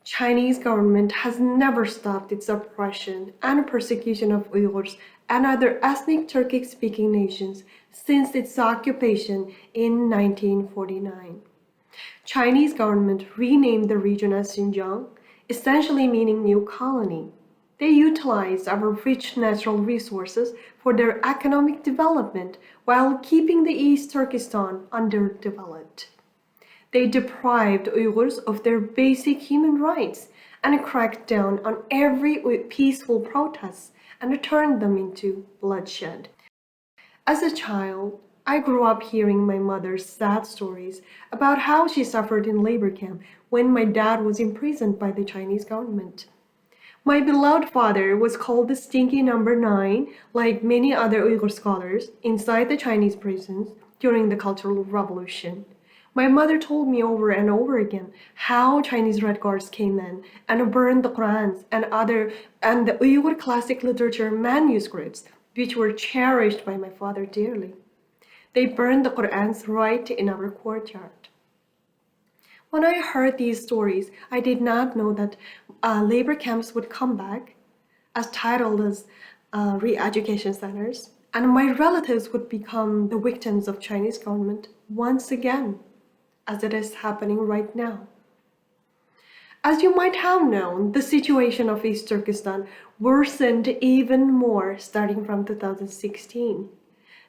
Chinese government has never stopped its oppression and persecution of Uyghurs and other ethnic Turkic-speaking nations since its occupation in 1949. Chinese government renamed the region as Xinjiang, essentially meaning new colony. They utilize our rich natural resources for their economic development while keeping the East Turkestan underdeveloped. They deprived Uyghurs of their basic human rights and cracked down on every peaceful protest and turned them into bloodshed. As a child, I grew up hearing my mother's sad stories about how she suffered in labor camp when my dad was imprisoned by the Chinese government. My beloved father was called the Stinky Number 9, like many other Uyghur scholars, inside the Chinese prisons during the Cultural Revolution. My mother told me over and over again how Chinese Red Guards came in and burned the Qurans and the Uyghur classic literature manuscripts, which were cherished by my father dearly. They burned the Qurans right in our courtyard. When I heard these stories, I did not know that labor camps would come back, as titled as re-education centers, and my relatives would become the victims of Chinese government once again, as it is happening right now. As you might have known, the situation of East Turkestan worsened even more starting from 2016.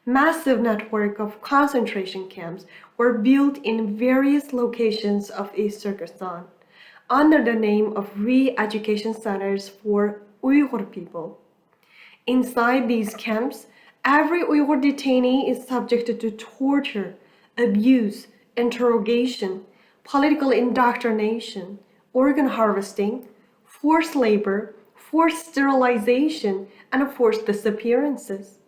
Massive network of concentration camps were built in various locations of East Turkestan. under the name of re-education centers for Uyghur people. Inside these camps, every Uyghur detainee is subjected to torture, abuse, interrogation, political indoctrination, organ harvesting, forced labor, forced sterilization, and forced disappearances.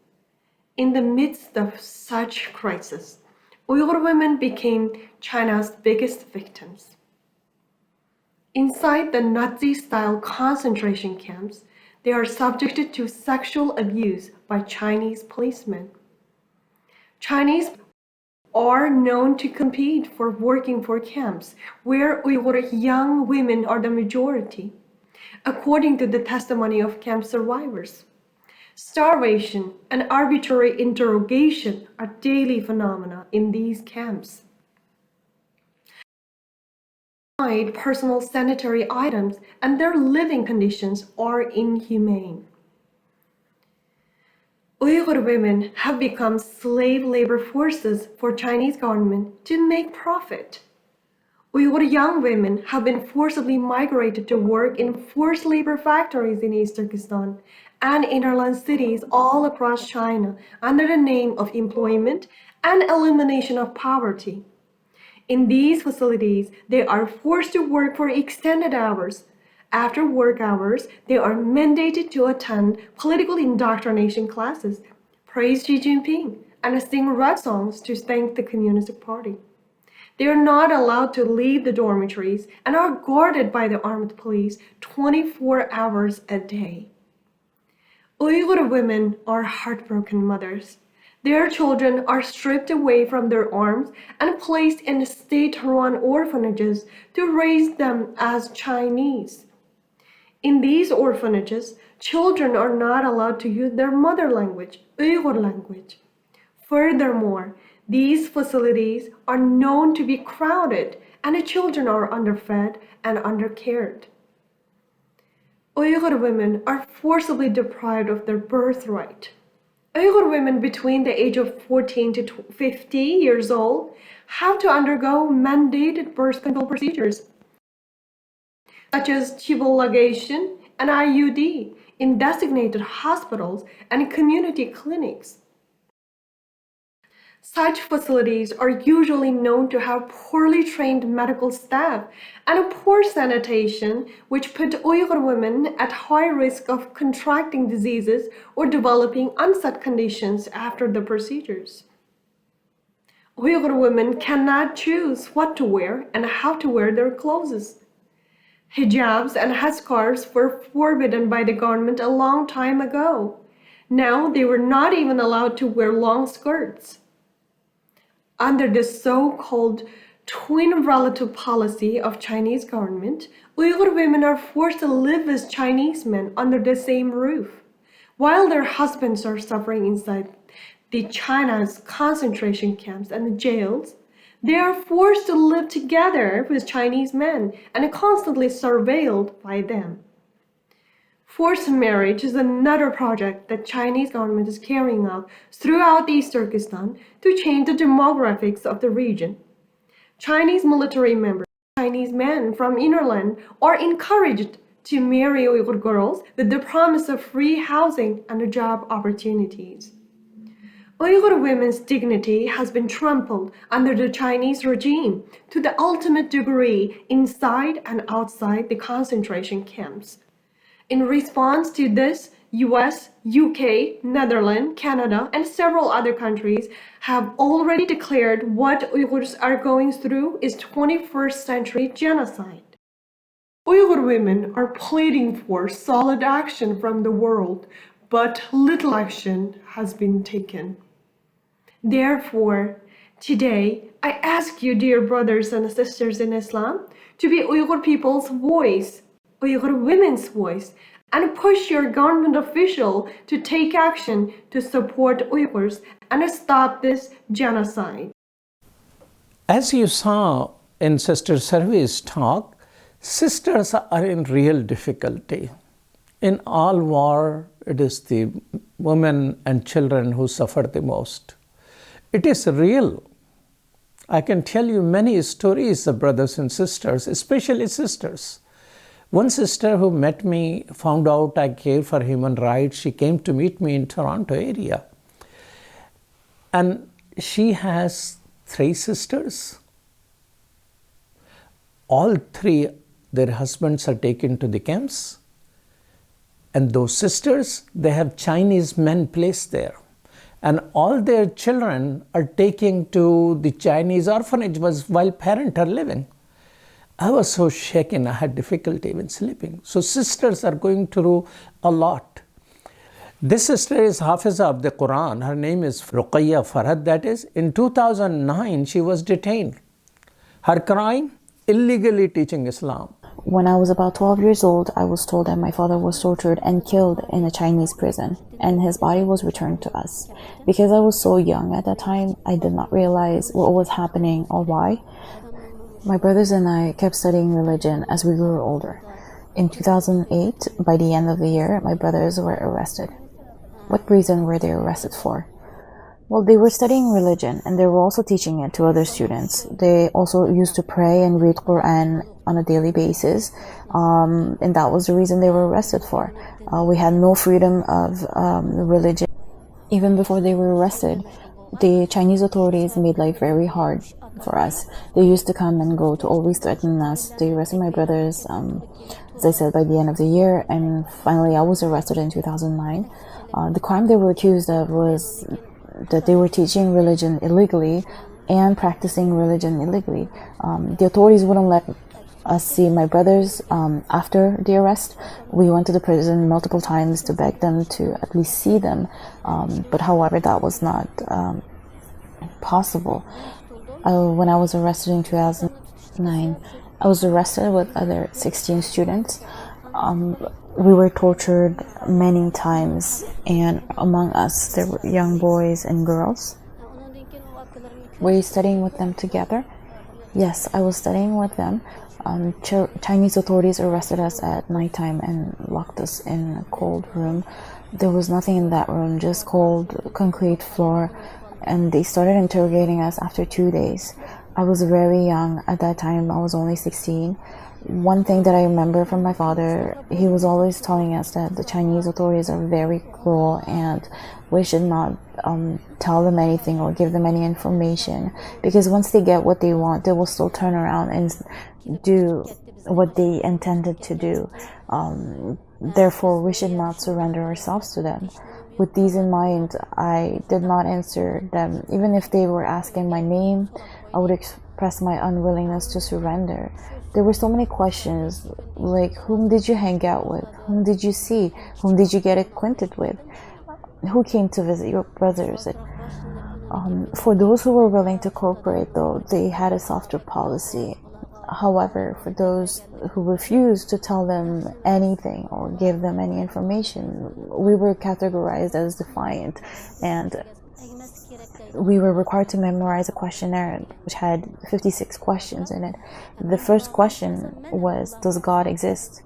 In the midst of such crisis, Uyghur women became China's biggest victims. Inside the Nazi-style concentration camps, they are subjected to sexual abuse by Chinese policemen. Chinese are known to compete for working for camps where Uyghur young women are the majority, according to the testimony of camp survivors. Starvation and arbitrary interrogation are daily phenomena in these camps. Personal sanitary items and their living conditions are inhumane. Uyghur women have become slave labor forces for Chinese government to make profit. Uyghur young women have been forcibly migrated to work in forced labor factories in East Turkestan and interland cities all across China under the name of employment and elimination of poverty. In these facilities, they are forced to work for extended hours. After work hours, they are mandated to attend political indoctrination classes, praise Xi Jinping, and sing rap songs to thank the Communist Party. They are not allowed to leave the dormitories and are guarded by the armed police 24 hours a day. Uyghur women are heartbroken mothers. Their children are stripped away from their arms and placed in state-run orphanages to raise them as Chinese. In these orphanages, children are not allowed to use their mother language, Uyghur language. Furthermore, these facilities are known to be crowded and the children are underfed and undercared. Uyghur women are forcibly deprived of their birthright. Uyghur women between the age of 14 to 50 years old have to undergo mandated birth control procedures, such as tubal ligation and IUD, in designated hospitals and community clinics. Such facilities are usually known to have poorly trained medical staff and poor sanitation, which put Uyghur women at high risk of contracting diseases or developing unsafe conditions after the procedures. Uyghur women cannot choose what to wear and how to wear their clothes. Hijabs and headscarves were forbidden by the government a long time ago. Now they were not even allowed to wear long skirts. Under the so-called twin relative policy of Chinese government, Uyghur women are forced to live as Chinese men under the same roof. While their husbands are suffering inside the China's concentration camps and jails, they are forced to live together with Chinese men and constantly surveilled by them. Forced marriage is another project that Chinese government is carrying out throughout East Turkestan to change the demographics of the region. Chinese military members, Chinese men from innerland are encouraged to marry Uyghur girls with the promise of free housing and job opportunities. Uyghur women's dignity has been trampled under the Chinese regime to the ultimate degree inside and outside the concentration camps. In response to this, US, UK, Netherlands, Canada, and several other countries have already declared what Uyghurs are going through is 21st century genocide. Uyghur women are pleading for solid action from the world, but little action has been taken. Therefore, today, I ask you, dear brothers and sisters in Islam, to be Uyghur people's voice, Uyghur women's voice, and push your government official to take action to support Uyghurs and stop this genocide. As you saw in Sister Sarvi's talk, sisters are in real difficulty. In all war, it is the women and children who suffer the most. It is real. I can tell you many stories of brothers and sisters, especially sisters. One sister who met me, found out I care for human rights. She came to meet me in Toronto area. And she has 3 sisters. All 3, their husbands are taken to the camps. And those sisters, they have Chinese men placed there. And all their children are taken to the Chinese orphanage while parents are living. I was so shaken, I had difficulty even sleeping. So sisters are going through a lot. This sister is Hafiza of the Quran. Her name is Ruqayya Farhad, that is. In 2009, she was detained. Her crime? Illegally teaching Islam. When I was about 12 years old, I was told that my father was tortured and killed in a Chinese prison, and his body was returned to us. Because I was so young at that time, I did not realize what was happening or why. My brothers and I kept studying religion as we grew older. In 2008, by the end of the year, my brothers were arrested. What reason were they arrested for? Well, they were studying religion and they were also teaching it to other students. They also used to pray and read Quran on a daily basis, and that was the reason they were arrested for. We had no freedom of religion. Even before they were arrested, the Chinese authorities made life very hard for us. They used to come and go to always threaten us. They arrested my brothers, as I said, by the end of the year, and finally I was arrested in 2009. The crime they were accused of was that they were teaching religion illegally and practicing religion illegally. The authorities wouldn't let us see my brothers after the arrest. We went to the prison multiple times to beg them to at least see them, but however, that was not possible. When I was arrested in 2009, I was arrested with other 16 students. We were tortured many times, and among us there were young boys and girls. Were you studying with them together? Yes, I was studying with them. Chinese authorities arrested us at nighttime and locked us in a cold room. There was nothing in that room, just cold concrete floor, and they started interrogating us after 2 days. I was very young at that time. I was only 16. One thing that I remember from my father, he was always telling us that the Chinese authorities are very cruel and we should not tell them anything or give them any information, because once they get what they want, they will still turn around and do what they intended to do. Therefore, we should not surrender ourselves to them. With these in mind, I did not answer them. Even if they were asking my name, I would express my unwillingness to surrender. There were so many questions, like whom did you hang out with? Whom did you see? Whom did you get acquainted with? Who came to visit your brothers? For those who were willing to cooperate, though, they had a softer policy. However, for those who refused to tell them anything or give them any information, we were categorized as defiant, and we were required to memorize a questionnaire which had 56 questions in it. The first question was, does God exist?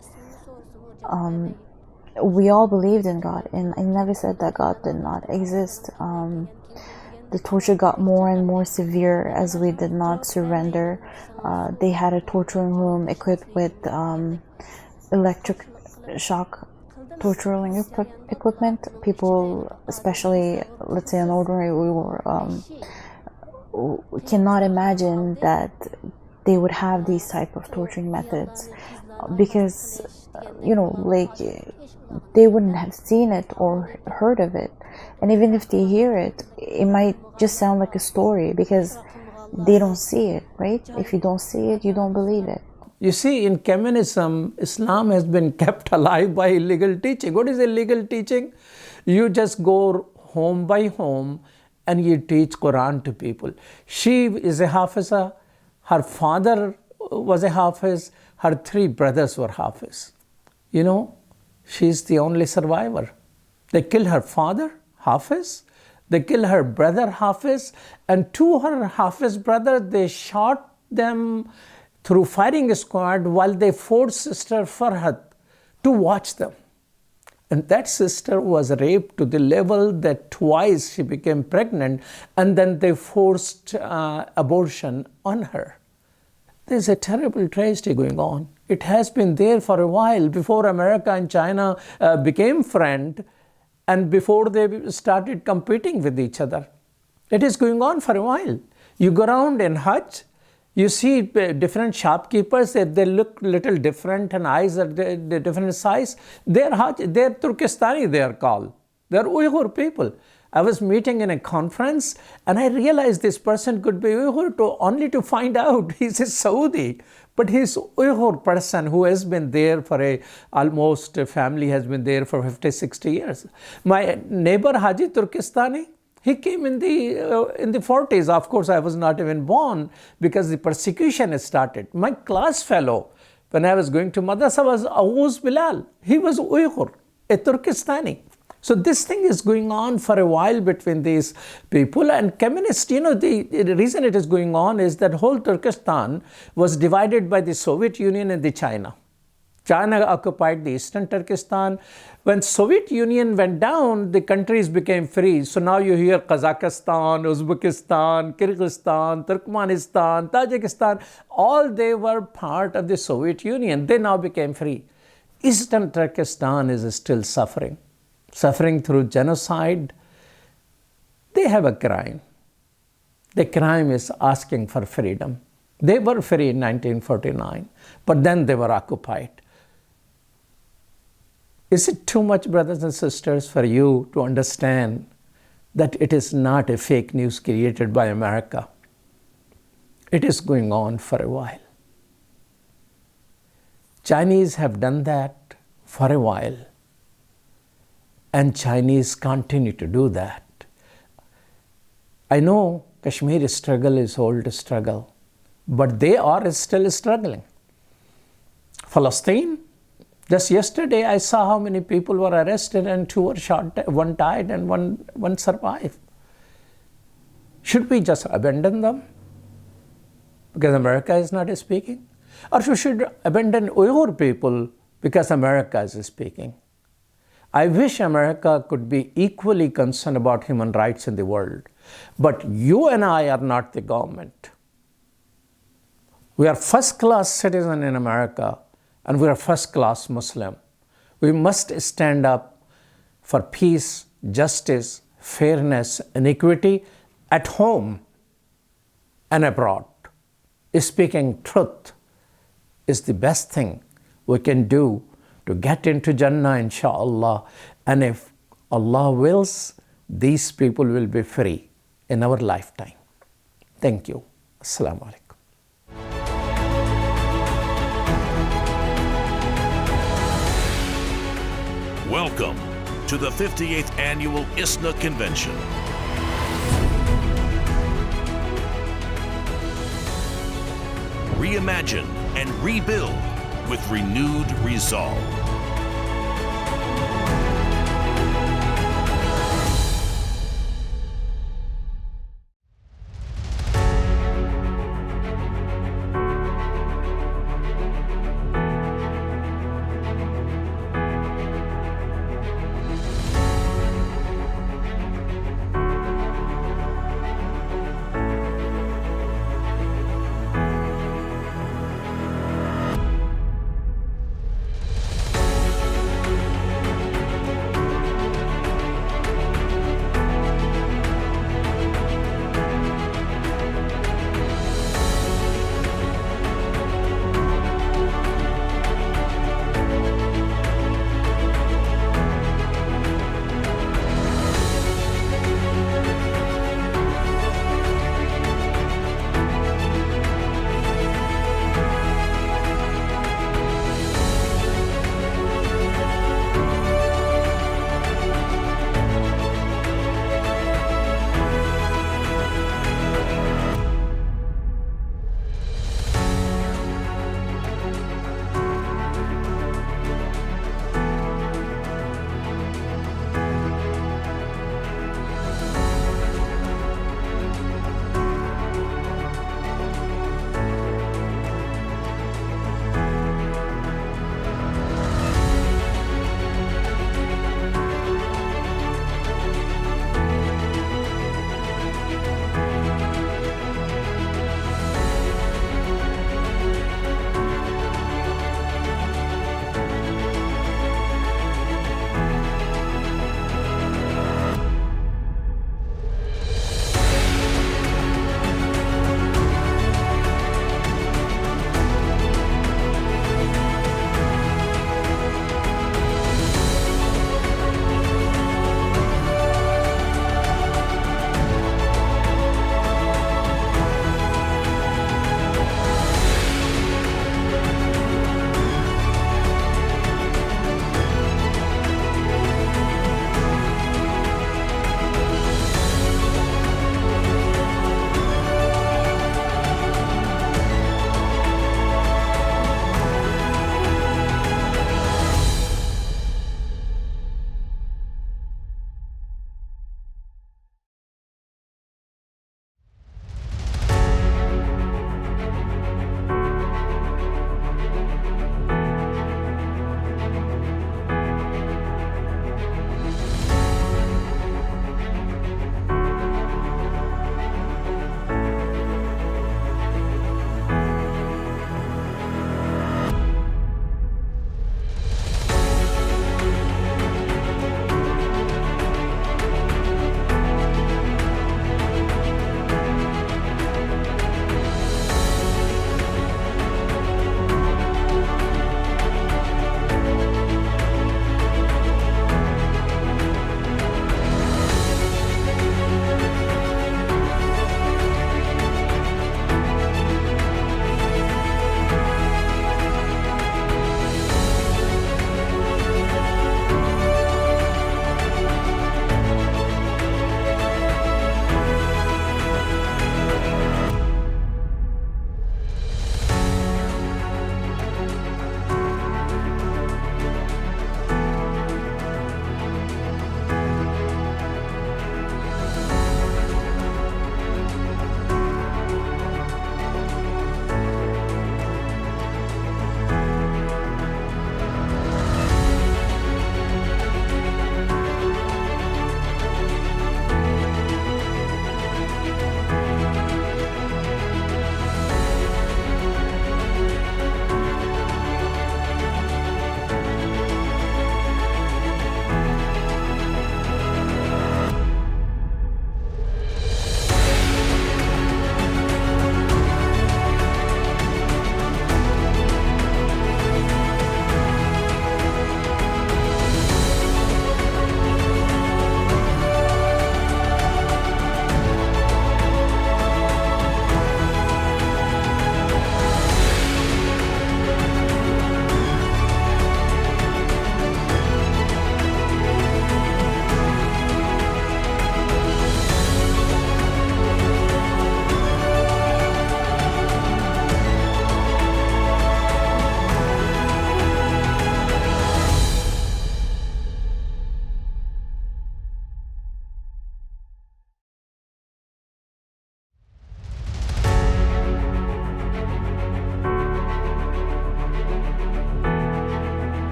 We all believed in God, and I never said that God did not exist. The torture got more and more severe as we did not surrender. They had a torturing room equipped with electric shock torturing equipment. People, especially, let's say an ordinary, we cannot imagine that they would have these type of torturing methods, because like they wouldn't have seen it or heard of it, and even if they hear it, it might just sound like a story because they don't see it, right? If you don't see it, you don't believe it. You see, in communism, Islam has been kept alive by illegal teaching. What is illegal teaching? You just go home by home and you teach Quran to people. She is a Hafiza, her father was a Hafiz, her 3 brothers were Hafiz. She's the only survivor. They killed her father, Hafiz, they killed her brother, Hafiz, and 2 her Hafiz brothers, they shot them through firing squad while they forced Sister Farhad to watch them. And that sister was raped to the level that twice she became pregnant, and then they forced abortion on her. There's a terrible tragedy going on. It has been there for a while, before America and China became friends, and before they started competing with each other. It is going on for a while. You go around in Hajj, you see different shopkeepers, they look little different and eyes are the different size. They're Turkestani, they are called. They're Uyghur people. I was meeting in a conference and I realized this person could be Uyghur only to find out he's a Saudi. But he's Uyghur person who has been there for almost family has been there for 50, 60 years. My neighbor Haji Turkestani, he came in the 40s. Of course, I was not even born because the persecution started. My class fellow, when I was going to madrasa, was Awuz Bilal. He was Uyghur, a Turkestani. So this thing is going on for a while between these people. And communists, the reason it is going on is that whole Turkestan was divided by the Soviet Union and the China. China occupied the eastern Turkestan. When Soviet Union went down, the countries became free. So now you hear Kazakhstan, Uzbekistan, Kyrgyzstan, Turkmenistan, Tajikistan, all they were part of the Soviet Union. They now became free. Eastern Turkestan is still suffering through genocide. They have a crime. The crime is asking for freedom. They were free in 1949, but then they were occupied. Is it too much, brothers and sisters, for you to understand that it is not a fake news created by America? It is going on for a while. Chinese have done that for a while, and Chinese continue to do that. I know Kashmir struggle is old struggle, but they are still struggling. Palestine, just yesterday I saw how many people were arrested and 2 were shot, 1 died and one survived. Should we just abandon them because America is not speaking? Or we should abandon Uyghur people because America is speaking? I wish America could be equally concerned about human rights in the world. But you and I are not the government. We are first-class citizens in America, and we are first-class Muslim. We must stand up for peace, justice, fairness, and equity at home and abroad. Speaking truth is the best thing we can do to get into Jannah, inshallah. And if Allah wills, these people will be free in our lifetime. Thank you. Assalamu alaikum. Welcome to the 58th Annual ISNA Convention. Reimagine and rebuild with renewed resolve.